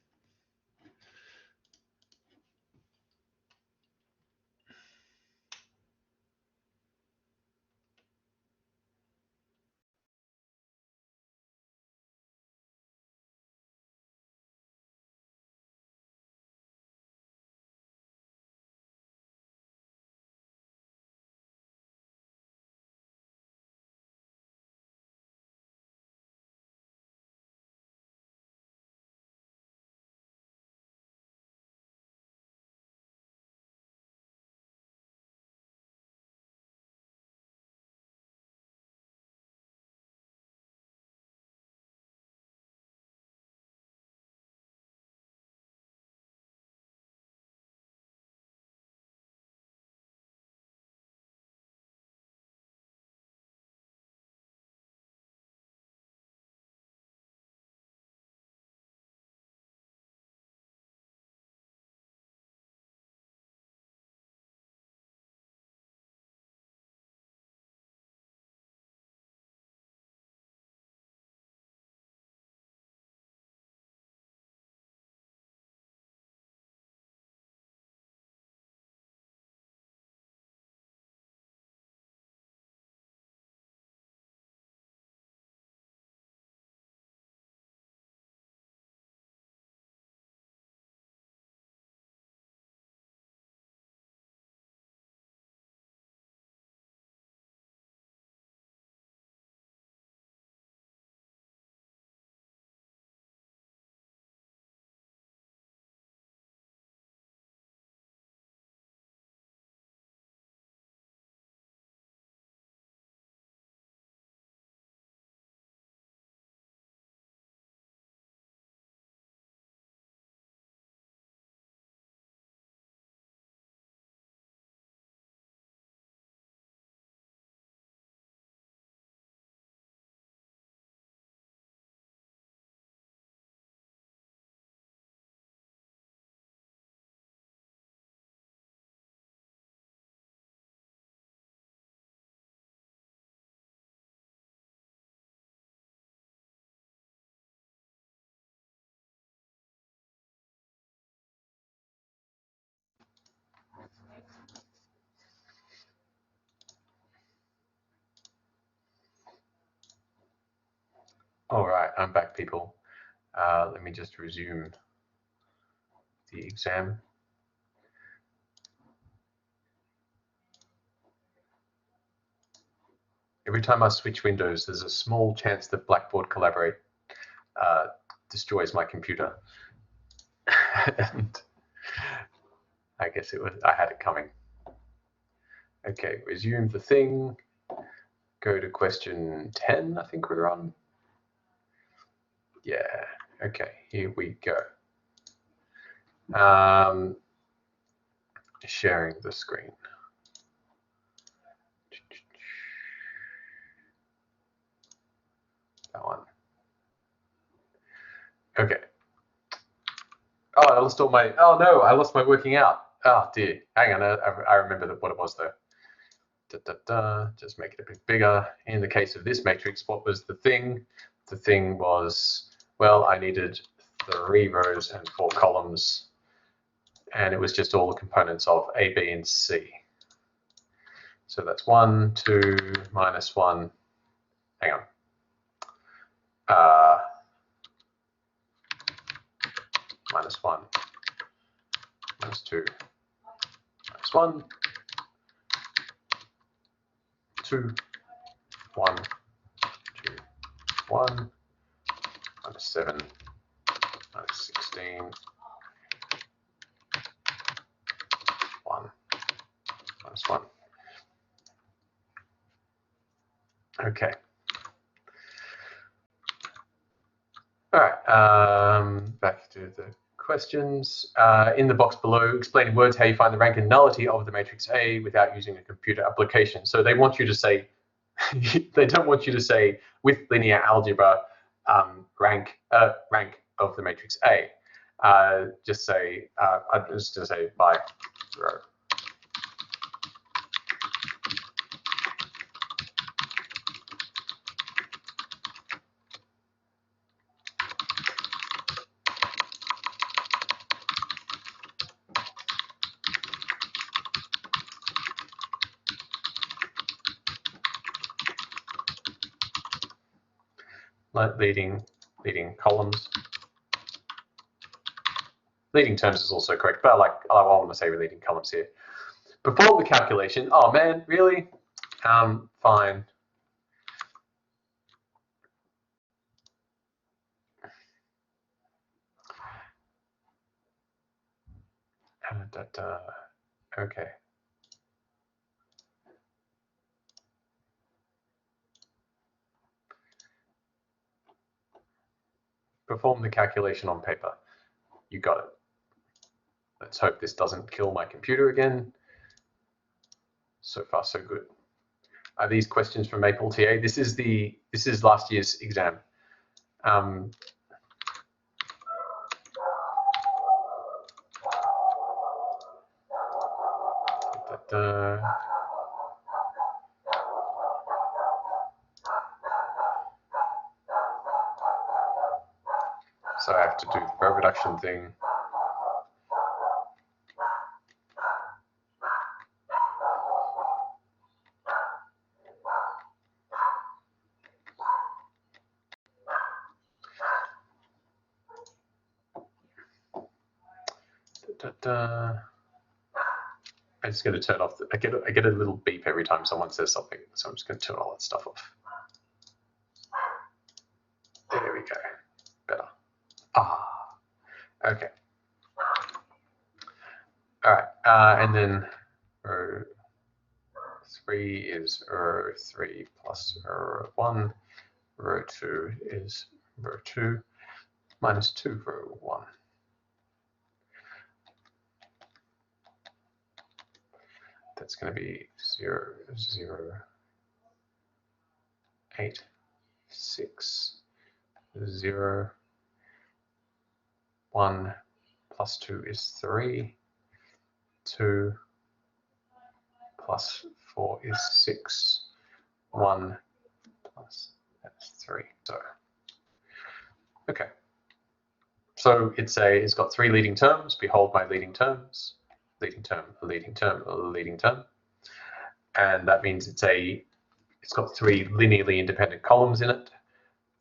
All right, I'm back, people. Let me just resume the exam. Every time I switch windows, there's a small chance that Blackboard Collaborate destroys my computer. And I guess I had it coming. Okay, resume the thing. Go to question 10, I think we're on. Yeah, okay, here we go. Sharing the screen. That one. Okay. Oh, I lost all my, oh no, I lost my working out. Oh dear, hang on, I remember what it was though. Just make it a bit bigger. In the case of this matrix, what was the thing? The thing was, well, I needed 3 rows and 4 columns, and it was just all the components of A, B, and C. So that's 1, 2, minus 1, hang on. Minus 1, minus 2, minus 1, 2, 1, 2, 1, minus 7, minus 16, 1, minus 1. Okay. All right, back to the questions. In the box below, explain in words how you find the rank and nullity of the matrix A without using a computer application. So they want you to say, they don't want you to say with linear algebra rank of the matrix A. Just say, I'm just going to say by row. Like leading columns. Leading terms is also correct, but I want to say leading columns here. Perform the calculation. Oh man, really? Fine. Okay. Perform the calculation on paper. You got it. Let's hope this doesn't kill my computer again. So far, so good. Are these questions from MapleTA? This is last year's exam. So I have to do the row reduction thing. I'm just going to turn off. I get a little beep every time someone says something, so I'm just going to turn all that stuff off. There we go. Better. Okay. All right, and then row 3 is row 3 plus row 1. Row 2 is row 2 minus 2 row 1. That's going to be 0, 0, 8, 6, 0, 1 plus 2 is 3, 2 plus 4 is 6, 1 plus that's 3. So, okay. So it's got 3 leading terms. Behold my leading terms. Leading term, a leading term, a leading term. And that means it's got 3 linearly independent columns in it.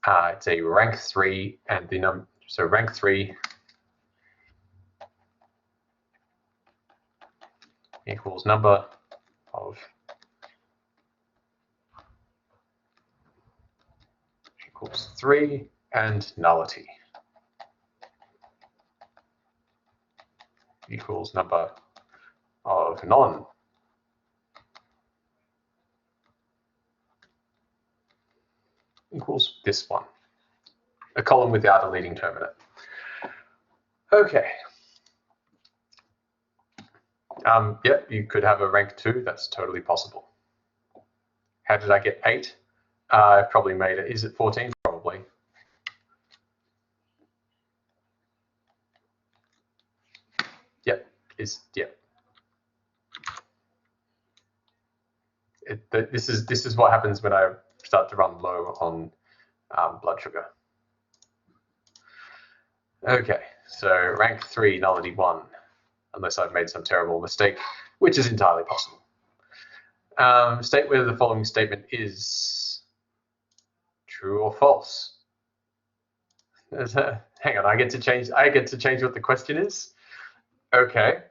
It's a rank 3, and the number, so rank 3 equals number of equals 3 and nullity equals number of equals this one, a column without a leading term in it. Okay. Yep, you could have a rank 2. That's totally possible. How did I get 8? I've probably made it. Is it 14? Probably. Yep. Yep. This is what happens when I start to run low on blood sugar. Okay, so rank 3, nullity 1, unless I've made some terrible mistake, which is entirely possible. State whether the following statement is true or false. Hang on, I get to change what the question is. Okay.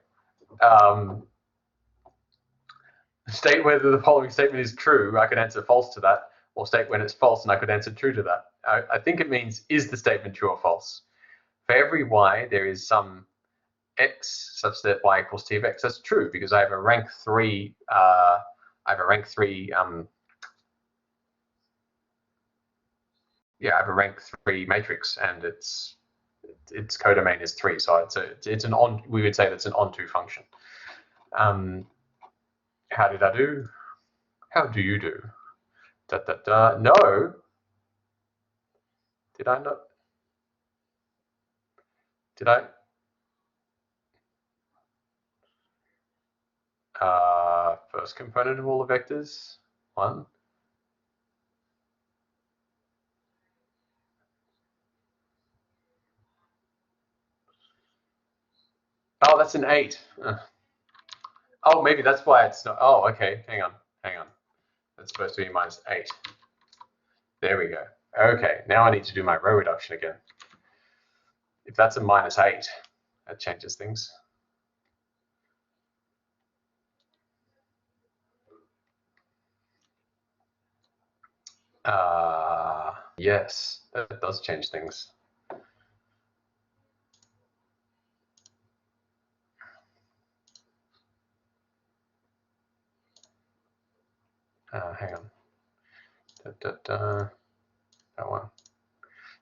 State whether the following statement is true. I could answer false to that, or state when it's false, and I could answer true to that. I think it means, is the statement true or false? For every y, there is some x such that y equals t of x. That's true because I have a rank 3. I have a rank 3 matrix, and its codomain is 3, so it's an on. We would say that's an onto function. How did I do? How do you do? No. Did I not? Did I? First component of all the vectors, 1. Oh, that's an 8. Oh, maybe that's why it's not. Oh, okay. Hang on. That's supposed to be minus 8. There we go. Okay, now I need to do my row reduction again. If that's a minus 8, that changes things. Yes, that does change things. Hang on. That one.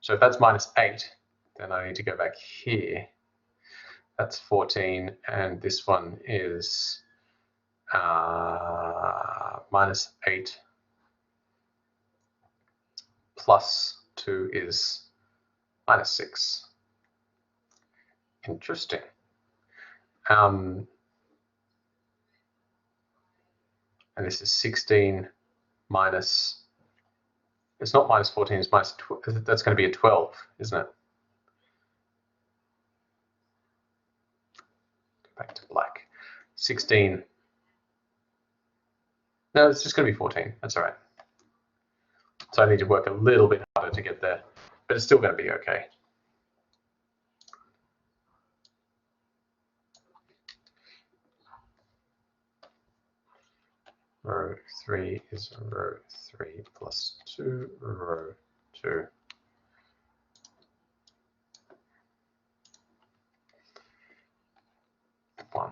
So if that's minus 8, then I need to go back here. That's 14, and this one is minus 8 plus 2 is minus 6. Interesting. And this is 16 minus, it's not minus 14, it's minus 12. That's going to be a 12, isn't it? Go back to black. 16. No, it's just going to be 14. That's all right. So I need to work a little bit harder to get there, but it's still going to be okay. Row 3 is row 3 plus 2, row 2. One.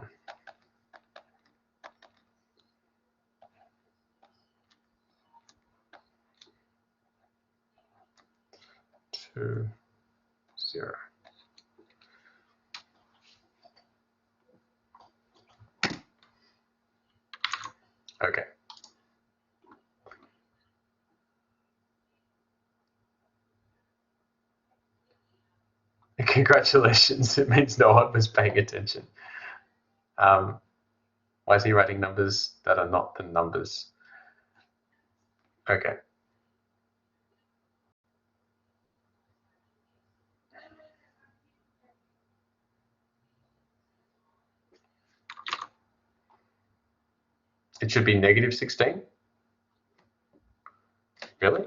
2, 0. Okay. Congratulations, it means no one was paying attention. Why is he writing numbers that are not the numbers? Okay. It should be negative 16? Really?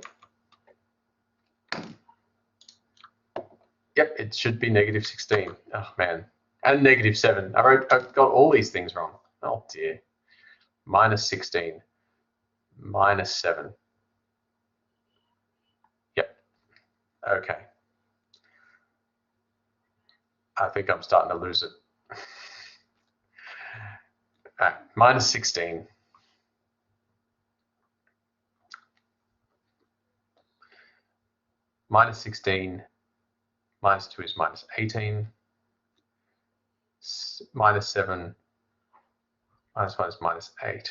Yep, it should be negative 16. Oh, man. And negative 7. I've got all these things wrong. Oh, dear. Minus 16. Minus 7. Yep. Okay. I think I'm starting to lose it. Minus 16. minus 16, minus 2 is minus 18, minus 7, minus 1 is minus 8.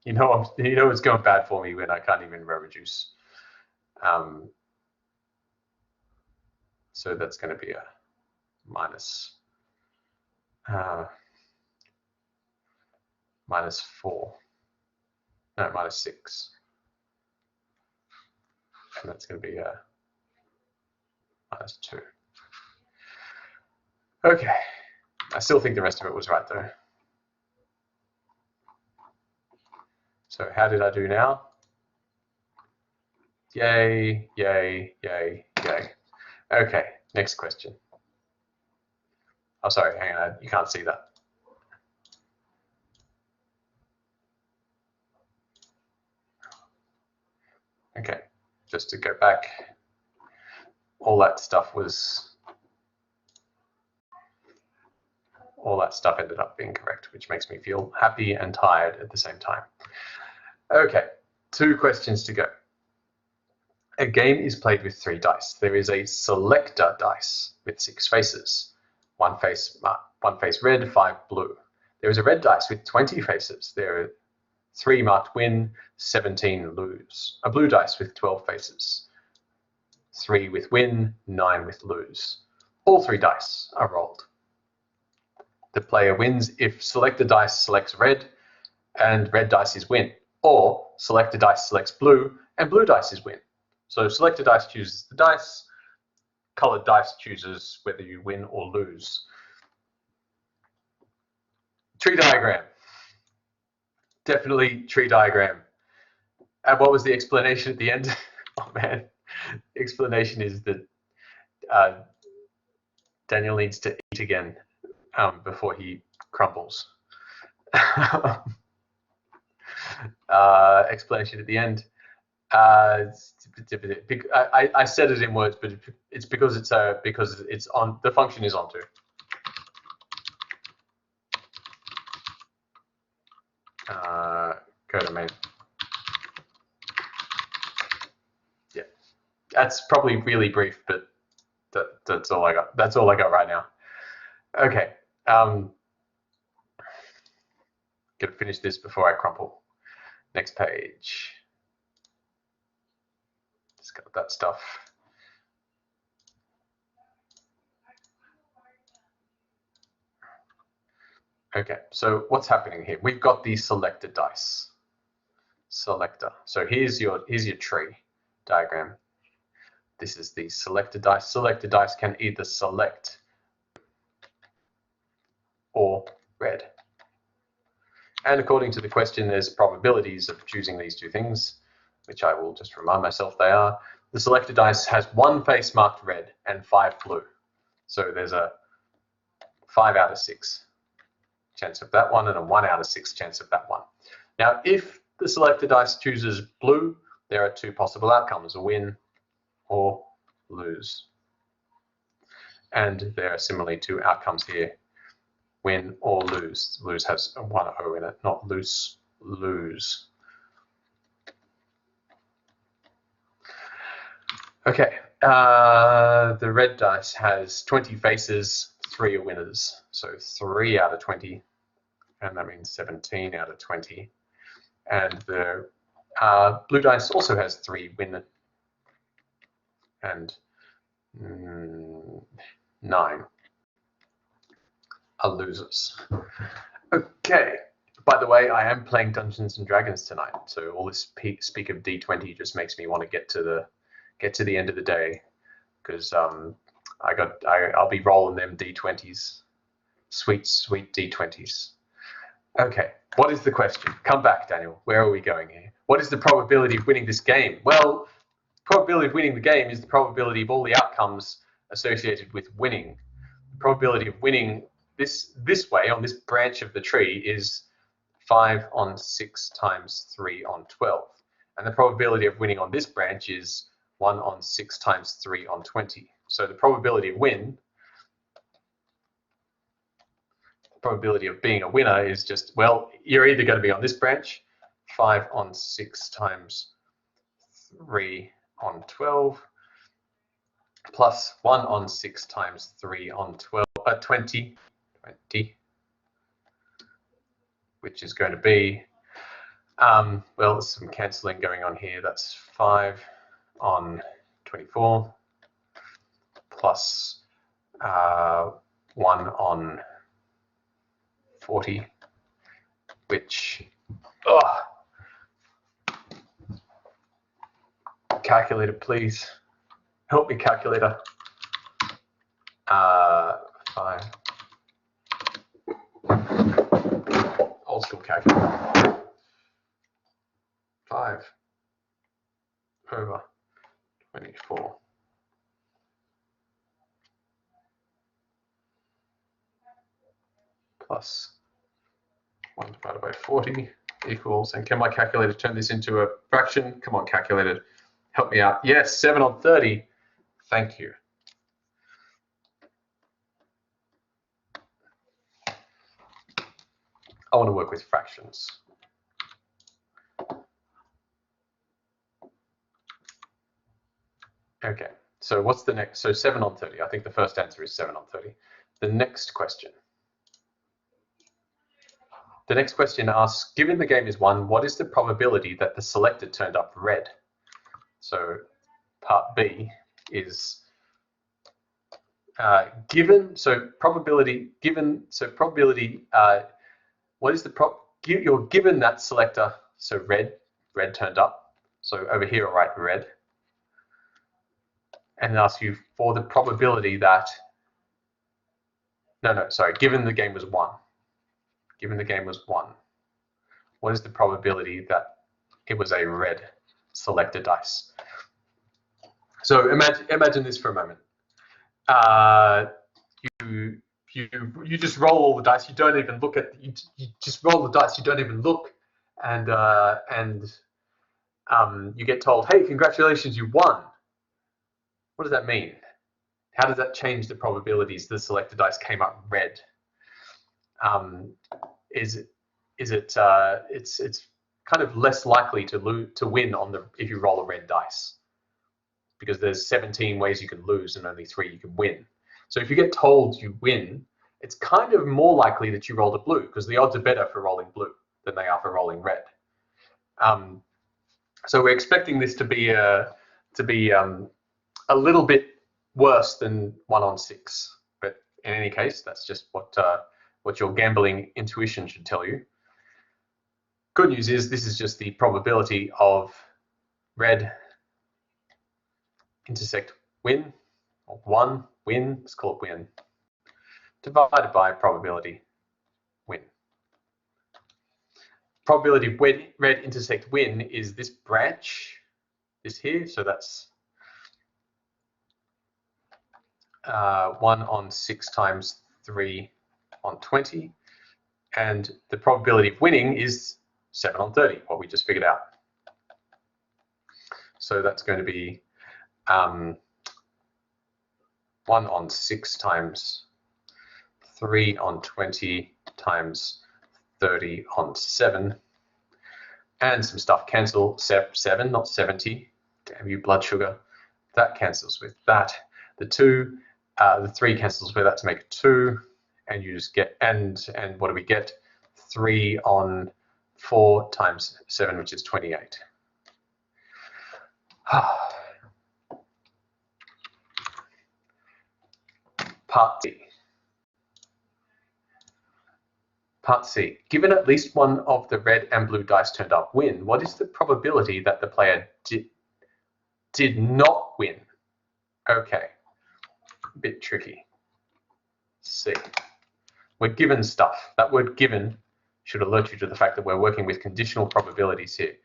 You know it's going bad for me when I can't even row reduce. So that's going to be a minus 4. No, minus 6. And that's going to be a minus 2. Okay. I still think the rest of it was right though. So how did I do now? Yay, yay, yay, yay. Okay, next question. Oh, sorry, hang on, you can't see that. Okay, just to go back, all that stuff ended up being correct, which makes me feel happy and tired at the same time. Okay, 2 questions to go. A game is played with 3 dice. There is a selector dice with 6 faces. One face red, 5 blue. There is a red dice with 20 faces. There are 3 marked win, 17 lose. A blue dice with 12 faces. 3 with win, 9 with lose. All 3 dice are rolled. The player wins if selector dice selects red and red dice is win, or selector dice selects blue and blue dice is win. So selector dice chooses the dice, colored dice chooses whether you win or lose. Tree diagram. Definitely tree diagram. And what was the explanation at the end? Oh man, the explanation is that Daniel needs to eat again before he crumbles. Explanation at the end. I said it in words, but it's because it's on, the function is onto. Go to main. Yeah, that's probably really brief, but that's all I got. That's all I got right now. Okay, gonna finish this before I crumple. Next page. Just got that stuff. Okay, so what's happening here? We've got the selector dice. Selector. So here's your tree diagram. This is the selector dice. Selector dice can either select or red. And according to the question, there's probabilities of choosing these 2 things, which I will just remind myself they are. The selector dice has 1 face marked red and 5 blue. So there's a 5 out of 6 chance of that one and a 1 out of 6 chance of that one. Now, if the selector dice chooses blue, there are 2 possible outcomes, a win or lose. And there are similarly 2 outcomes here, win or lose. Lose has a 1 O in it, not loose, lose. Okay, the red dice has 20 faces, 3 are winners. So 3 out of 20, and that means 17 out of 20. And the blue dice also has 3 win and 9 are losers. Okay. By the way, I am playing Dungeons and Dragons tonight, so all this speak of D20 just makes me want to get to the end of the day, because I'll be rolling them D20s, sweet D20s. Okay, what is the question? Come back, Daniel. Where are we going here? What is the probability of winning this game? Well, probability of winning the game is the probability of all the outcomes associated with winning. The probability of winning this way on this branch of the tree is 5 on 6 times 3 on 12. And the probability of winning on this branch is 1 on 6 times 3 on 20. So the probability of win probability of being a winner is just, well, you're either going to be on this branch, 5 on 6 times 3 on 12, plus 1 on 6 times 3 on 20, which is going to be, well, there's some cancelling going on here. That's 5 on 24, plus 1 on 40, which, calculator, please. Help me, calculator. 5. Old school calculator. 5 over 24. Plus 1 divided by 40 equals, and can my calculator turn this into a fraction? Come on, calculator, help me out. Yes, 7 on 30. Thank you. I want to work with fractions. Okay, so what's the next? So 7 on 30. I think the first answer is 7 on 30. The next question. The next question asks, given the game is won, what is the probability that the selector turned up red? So part B is probability, what is the you're given that selector, so red turned up. So over here I'll write red. And ask you for the probability that, given the game was won. Given the game was won, what is the probability that it was a red selector dice? So imagine this for a moment. You just roll all the dice. You don't even look at. You just roll the dice. You don't even look, and you get told, "Hey, congratulations, you won." What does that mean? How does that change the probabilities the selector dice came up red? It's kind of less likely to win if you roll a red dice, because there's 17 ways you can lose and only 3 you can win. So if you get told you win, it's kind of more likely that you rolled a blue, because the odds are better for rolling blue than they are for rolling red. So we're expecting this to be a little bit worse than 1 on 6, but in any case, that's just what your gambling intuition should tell you. Good news is this is just the probability of red intersect win, or 1 win, let's call it win, divided by probability win. Probability red intersect win is this branch, this here, so that's 1 on 6 times 3 on 20, and the probability of winning is 7 on 30, what we just figured out. So that's going to be 1 on 6 times 3 on 20 times 30 on 7, and some stuff cancel. 7, not 70. Damn you, blood sugar. That cancels with that. The 3 cancels with that to make a 2, and you just get, and what do we get? 3 on 4 times 7, which is 28. Part C. Part C. Given at least one of the red and blue dice turned up win, what is the probability that the player did not win? Okay, a bit tricky. C. We're given stuff. That word given should alert you to the fact that we're working with conditional probabilities here.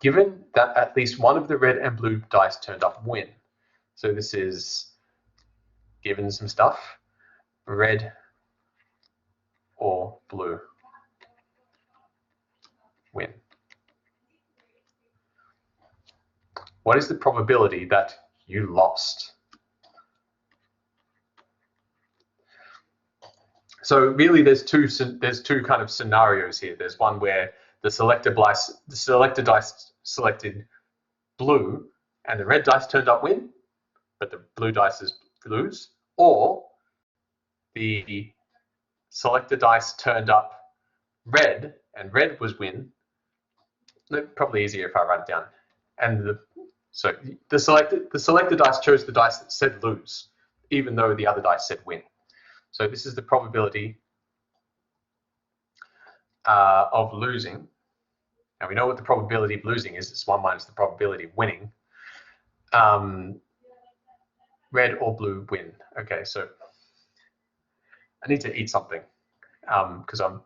Given that at least one of the red and blue dice turned up win. So this is given some stuff, red or blue win. What is the probability that you lost? So really, there's two kind of scenarios here. There's one where the selector dice selected blue, and the red dice turned up win, but the blue dice lose, or the selector dice turned up red, and red was win. Probably easier if I write it down. And the selector dice chose the dice that said lose, even though the other dice said win. So this is the probability of losing. Now we know what the probability of losing is. It's 1 minus the probability of winning. Red or blue win. Okay, so I need to eat something because I'm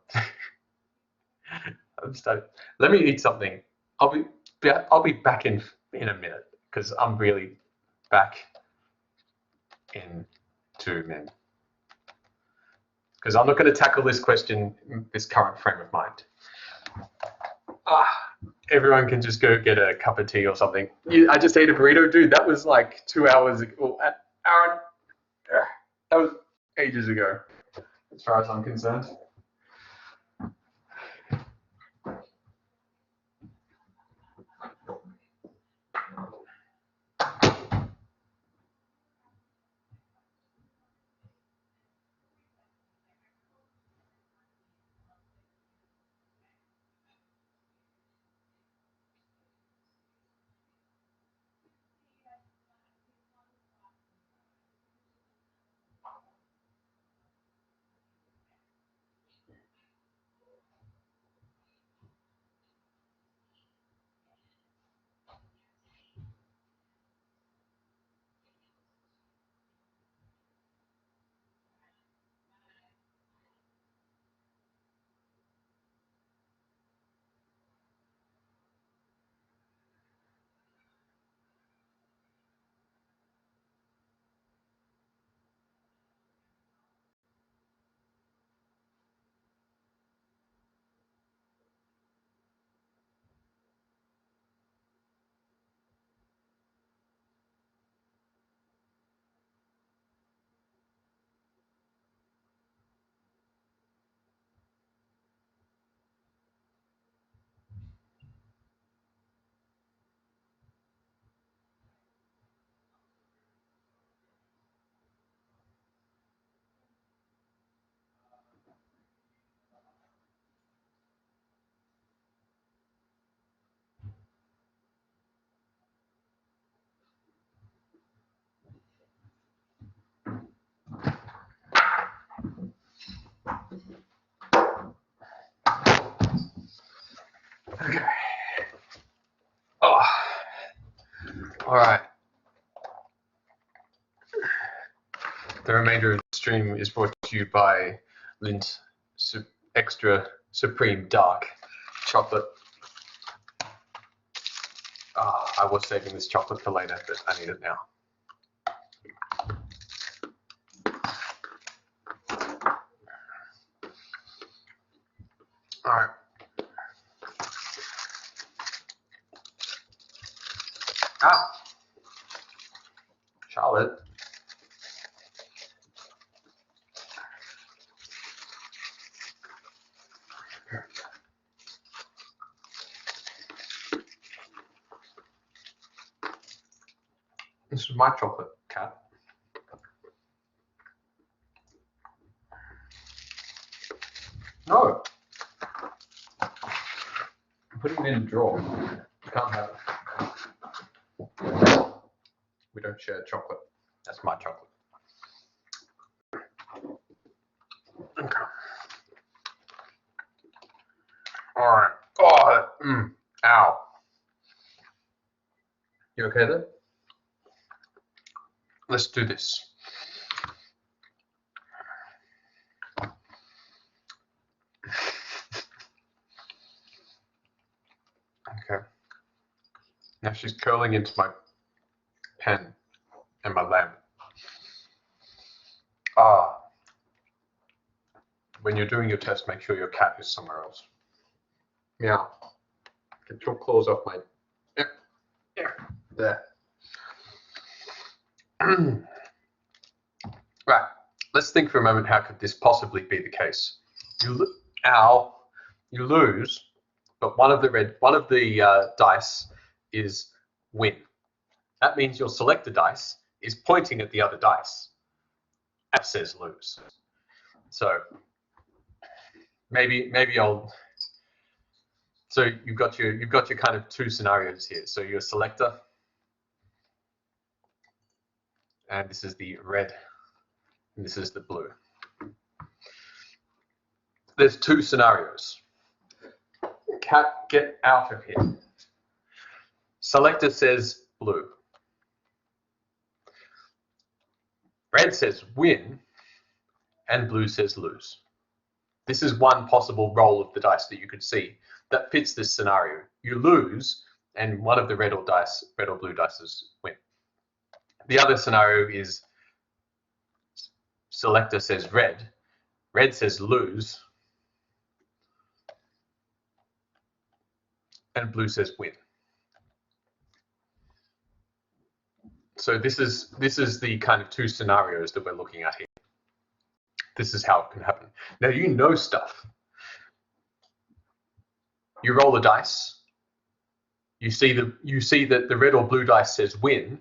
starting. Let me eat something. I'll be back in a minute because I'm really back in 2 minutes. Because I'm not going to tackle this question in this current frame of mind. Everyone can just go get a cup of tea or something. I just ate a burrito, dude. That was like 2 hours ago. Aaron, that was ages ago, as far as I'm concerned. Okay. Oh. All right. The remainder of the stream is brought to you by Lindt Extra Supreme Dark Chocolate. I was saving this chocolate for later, but I need it now. All right. Charlotte. This is my chocolate, cat. No. I'm putting it in a drawer. You can't have it. We don't share chocolate. That's my chocolate. Okay. All right. Oh, ow. You okay there? Let's do this. Okay. Now she's curling into my pen and my lamp. When you're doing your test, make sure your cat is somewhere else. Meow. Get your claws off my. Yeah. There. Right. let's think for a moment, how could this possibly be the case? You lose, but one of the dice is win. That means your selector dice is pointing at the other dice. That says lose. So maybe I'll. So you've got your kind of two scenarios here. So your selector, and this is the red, and this is the blue. There's two scenarios. Cat, get out of here. Selector says blue. Red says win, and blue says lose. This is one possible roll of the dice that you could see that fits this scenario. You lose, and one of the red or blue dices win. The other scenario is selector says red, red says lose, and blue says win. So this is the kind of two scenarios that we're looking at here. This is how it can happen. Now you know stuff. You roll the dice. You see that the red or blue dice says win,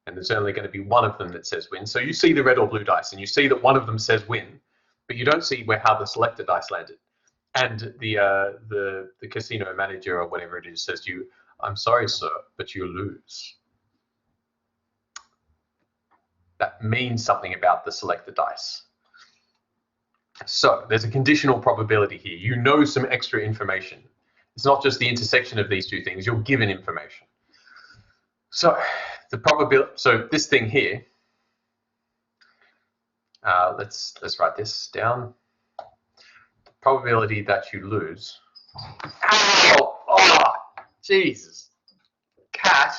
and there's only going to be one of them that says win. So you see the red or blue dice, and you see that one of them says win, but you don't see how the selector dice landed. And the casino manager or whatever it is says to you, "I'm sorry, sir, but you lose." That means something about the selector dice. So there's a conditional probability here. You know some extra information. It's not just the intersection of these two things. You're given information. So the probability. So this thing here. Let's write this down. The probability that you lose. Ow! Oh, Jesus! Cat.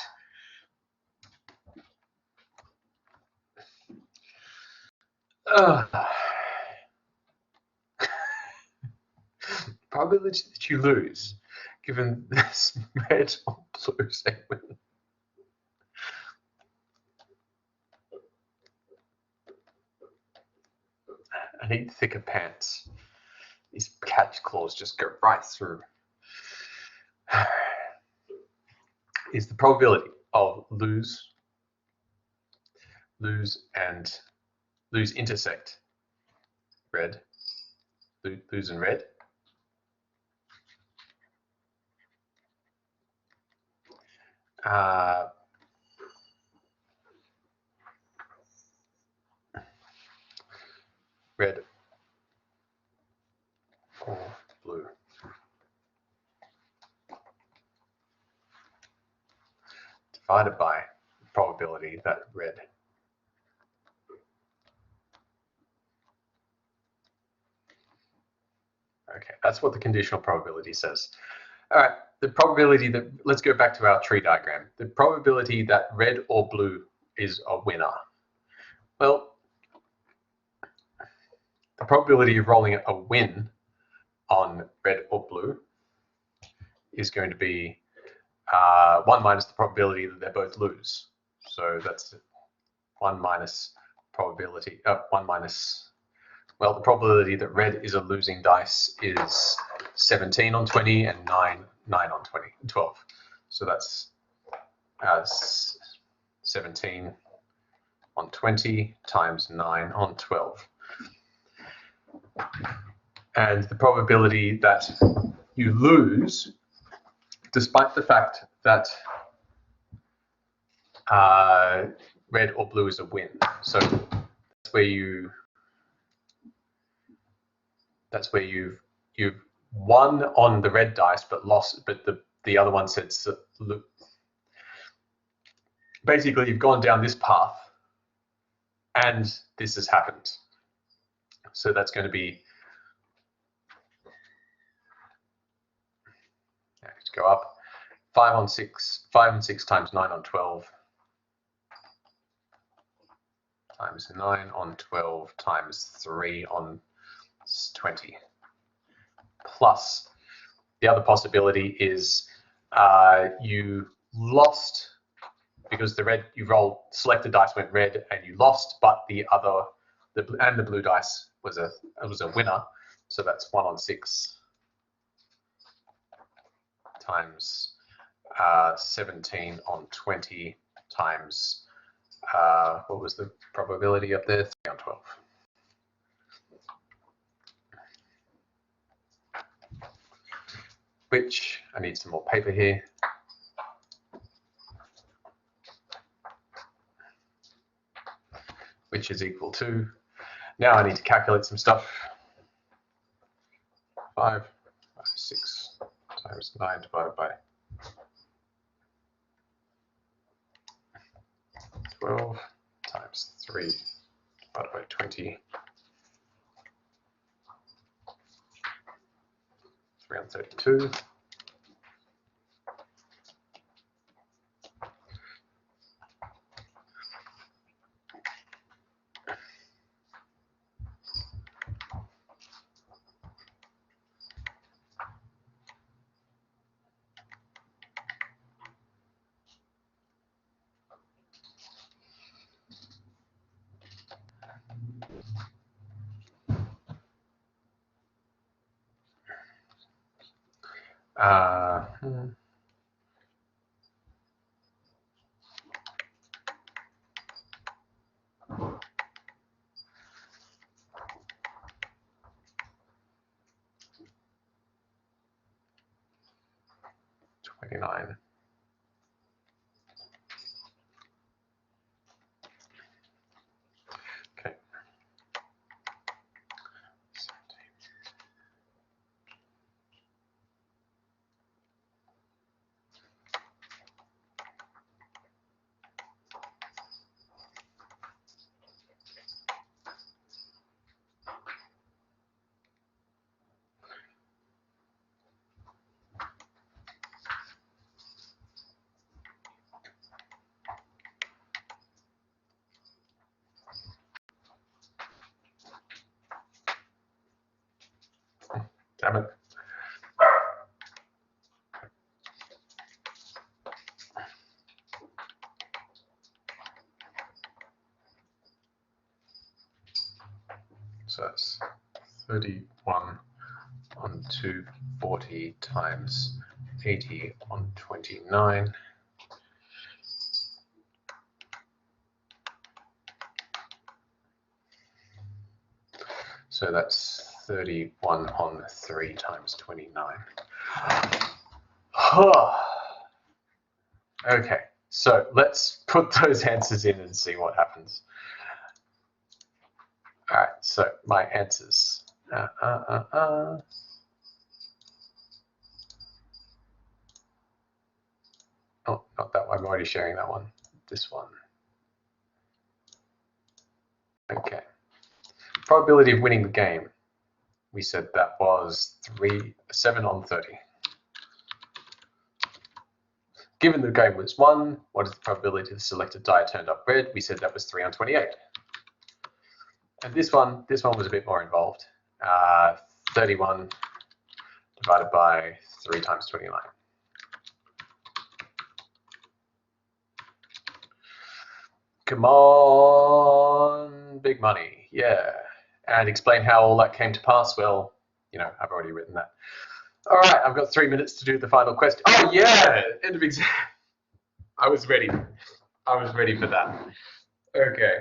Probability that you lose, given this red or blue segment. I need thicker pants. These catch claws just go right through. Is the probability of lose intersect red, lose and red. Red or blue. Divided by the probability that red. Okay, that's what the conditional probability says. All right, the probability that, let's go back to our tree diagram. The probability that red or blue is a winner. Well, the probability of rolling a win on red or blue is going to be 1 minus the probability that they both lose. So that's 1 minus probability, 1 minus, well, the probability that red is a losing dice is 17 on 20 and 9 on 12. So that's 17 on 20 times 9 on 12. And the probability that you lose, despite the fact that red or blue is a win. So that's where you've won on the red dice but lost, but the other one said, basically you've gone down this path and this has happened. So that's going to be, let's go up, 5 on 6 times 9 on 12 times 9 on 12 times 3 on 20. Plus, the other possibility is you lost because the red, you rolled, selected dice went red and you lost, but the other And the blue dice was a winner, so that's 1 on 6 times 17 on 20 times what was the probability up there? 3 on 12. Which I need some more paper here. Which is equal to, now I need to calculate some stuff. 5 minus 6 times 9 divided by 12 times 3 divided by 20. 3 on 32. Hmm. $29. Okay. 17. Damn it. So that's 31 on 240 times 80 on 29. So that's 31 on 3 times 29. Okay, so let's put those answers in and see what happens. All right, so my answers. Oh, not that one. I'm already sharing that one. This one. Okay. Probability of winning the game. We said that was 7 on 30. Given the game was 1, what is the probability the selected die turned up red? We said that was 3 on 28. And this one was a bit more involved. 31 divided by 3 times 29. Come on, big money, yeah. And explain how all that came to pass. Well, you know, I've already written that. All right, I've got 3 minutes to do the final question. Oh yeah, end of exam. I was ready for that. Okay.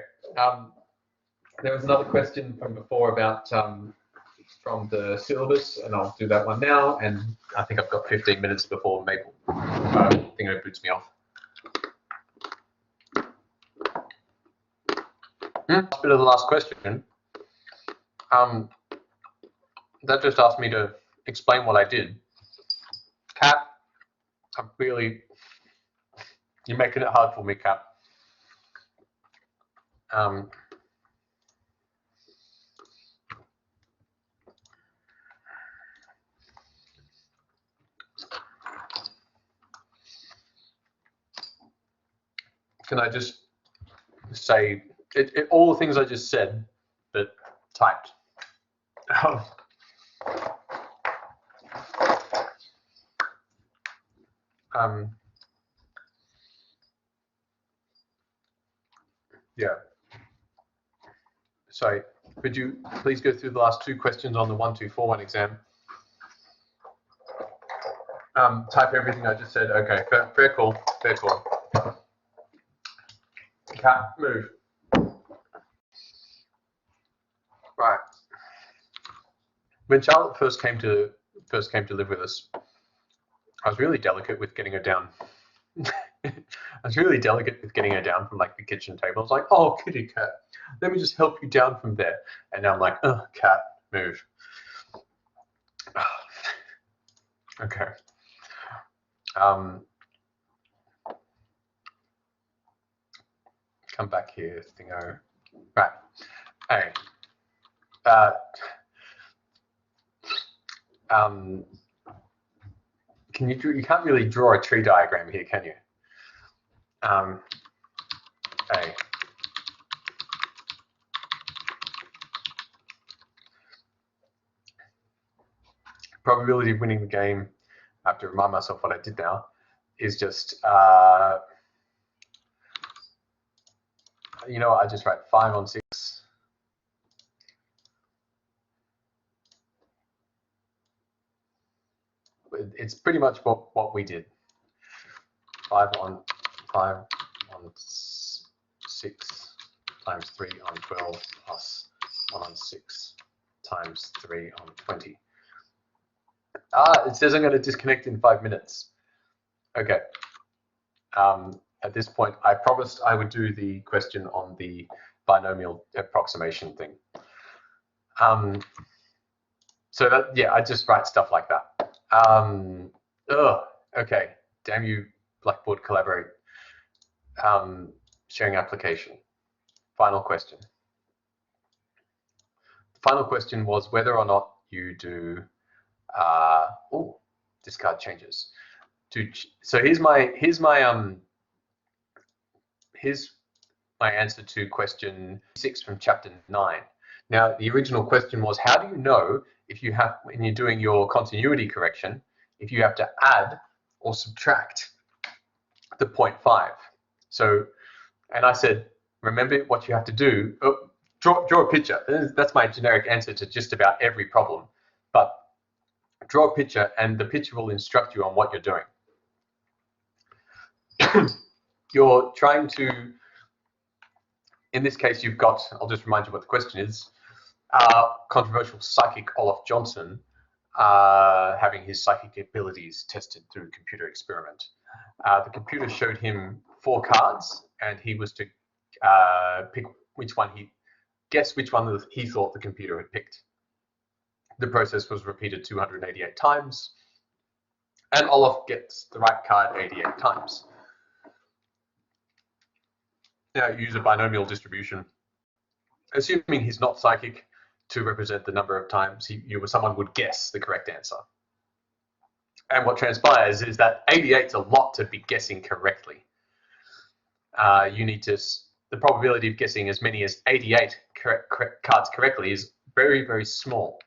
There was another question from before about from the syllabus, and I'll do that one now. And I think I've got 15 minutes before Maple thing boots me off. Last bit of the last question. That just asked me to explain what I did. Kat, you're making it hard for me, Kat. Can I just say all the things I just said, but typed? Yeah. Sorry, could you please go through the last two questions on the 1241 exam? Type everything I just said. Okay, fair call, fair call. Cat, move. Right. When Charlotte first came to live with us, I was really delicate with getting her down. I was really delicate with getting her down from like the kitchen table. I was like, "Oh, kitty cat, let me just help you down from there." And now I'm like, "Oh, cat, move." Okay. Come back here, thingo. Right. Hey. Can you can't really draw a tree diagram here, can you? Hey. Probability of winning the game, I have to remind myself what I did now, is just, you know what, I just write 5 on 6. It's pretty much what we did. 5 on 6 times 3 on 12 plus 1 on 6 times 3 on 20. It says I'm going to disconnect in 5 minutes. Okay. At this point, I promised I would do the question on the binomial approximation thing. So that, yeah, I just write stuff like that. Okay. Damn you, Blackboard Collaborate. Sharing application. Final question. The final question was whether or not you do. Discard changes. So here's my answer to question 6 from chapter 9. Now, the original question was, how do you know if you have, when you're doing your continuity correction, if you have to add or subtract the 0.5? So, and I said, remember what you have to do. Draw a picture. That's my generic answer to just about every problem. But draw a picture, and the picture will instruct you on what you're doing. You're trying to, in this case, you've got, I'll just remind you what the question is, controversial psychic Olaf Johnson having his psychic abilities tested through a computer experiment. The computer showed him 4 cards, and he was to pick which one guess which one he thought the computer had picked. The process was repeated 288 times, and Olaf gets the right card 88 times. Now use a binomial distribution, assuming he's not psychic, to represent the number of times someone would guess the correct answer. And what transpires is that 88 is a lot to be guessing correctly. The probability of guessing as many as 88 cards correctly is very, very small,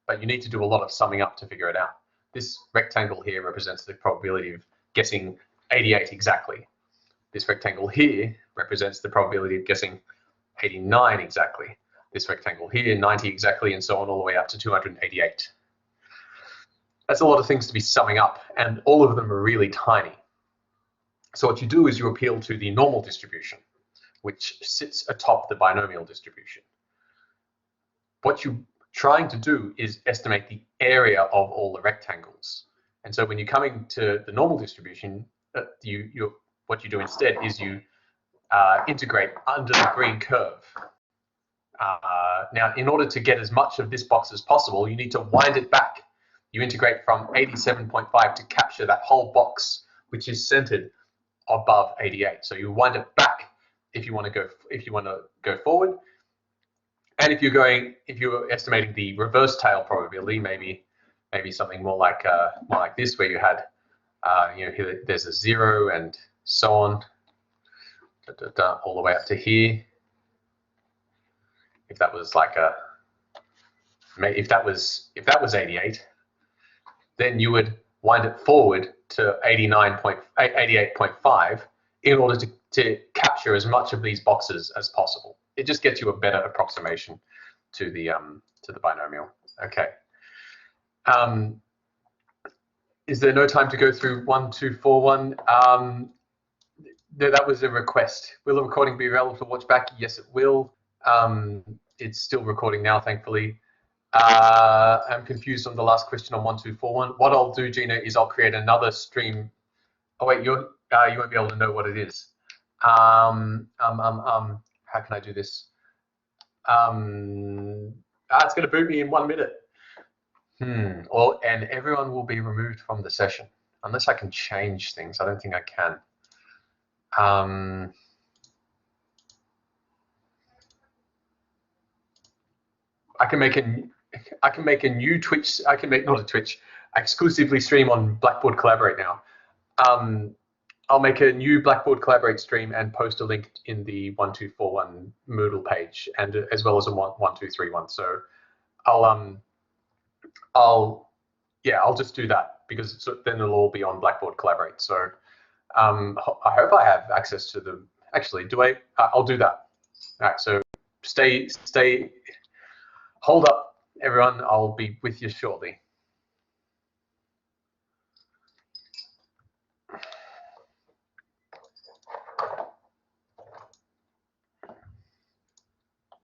but you need to do a lot of summing up to figure it out. This rectangle here represents the probability of guessing 88 exactly. This rectangle here represents the probability of guessing 89 exactly. This rectangle here, 90 exactly, and so on all the way up to 288. That's a lot of things to be summing up, and all of them are really tiny. So what you do is you appeal to the normal distribution, which sits atop the binomial distribution. What you're trying to do is estimate the area of all the rectangles. And so when you're coming to the normal distribution, what you do instead is you integrate under the green curve. Now, in order to get as much of this box as possible, you need to wind it back. You integrate from 87.5 to capture that whole box, which is centered above 88. So you wind it back if you want to go forward. And if you're estimating the reverse tail probability, maybe something more like this, where you had here there's a 0 and so on, all the way up to here. If that was like if that was 88, then you would wind it forward to 88.5 in order to capture as much of these boxes as possible. it just gets you a better approximation to the binomial. Okay. Is there no time to go through 1241? No, that was a request. Will the recording be available to watch back? Yes, it will. It's still recording now, thankfully. I'm confused on the last question on 1241. What I'll do, Gina, is I'll create another stream. Oh wait, you won't be able to know what it is. How can I do this? It's going to boot me in 1 minute. And everyone will be removed from the session unless I can change things. I don't think I can. I can make a new Twitch. I can make not a Twitch. I exclusively stream on Blackboard Collaborate now. I'll make a new Blackboard Collaborate stream and post a link in the 1241 Moodle page, and as well as a 1231. So I'll just do that because then it'll all be on Blackboard Collaborate. So I hope I have access to them. Actually, do I? I'll do that. All right. So stay. Hold up, everyone. I'll be with you shortly.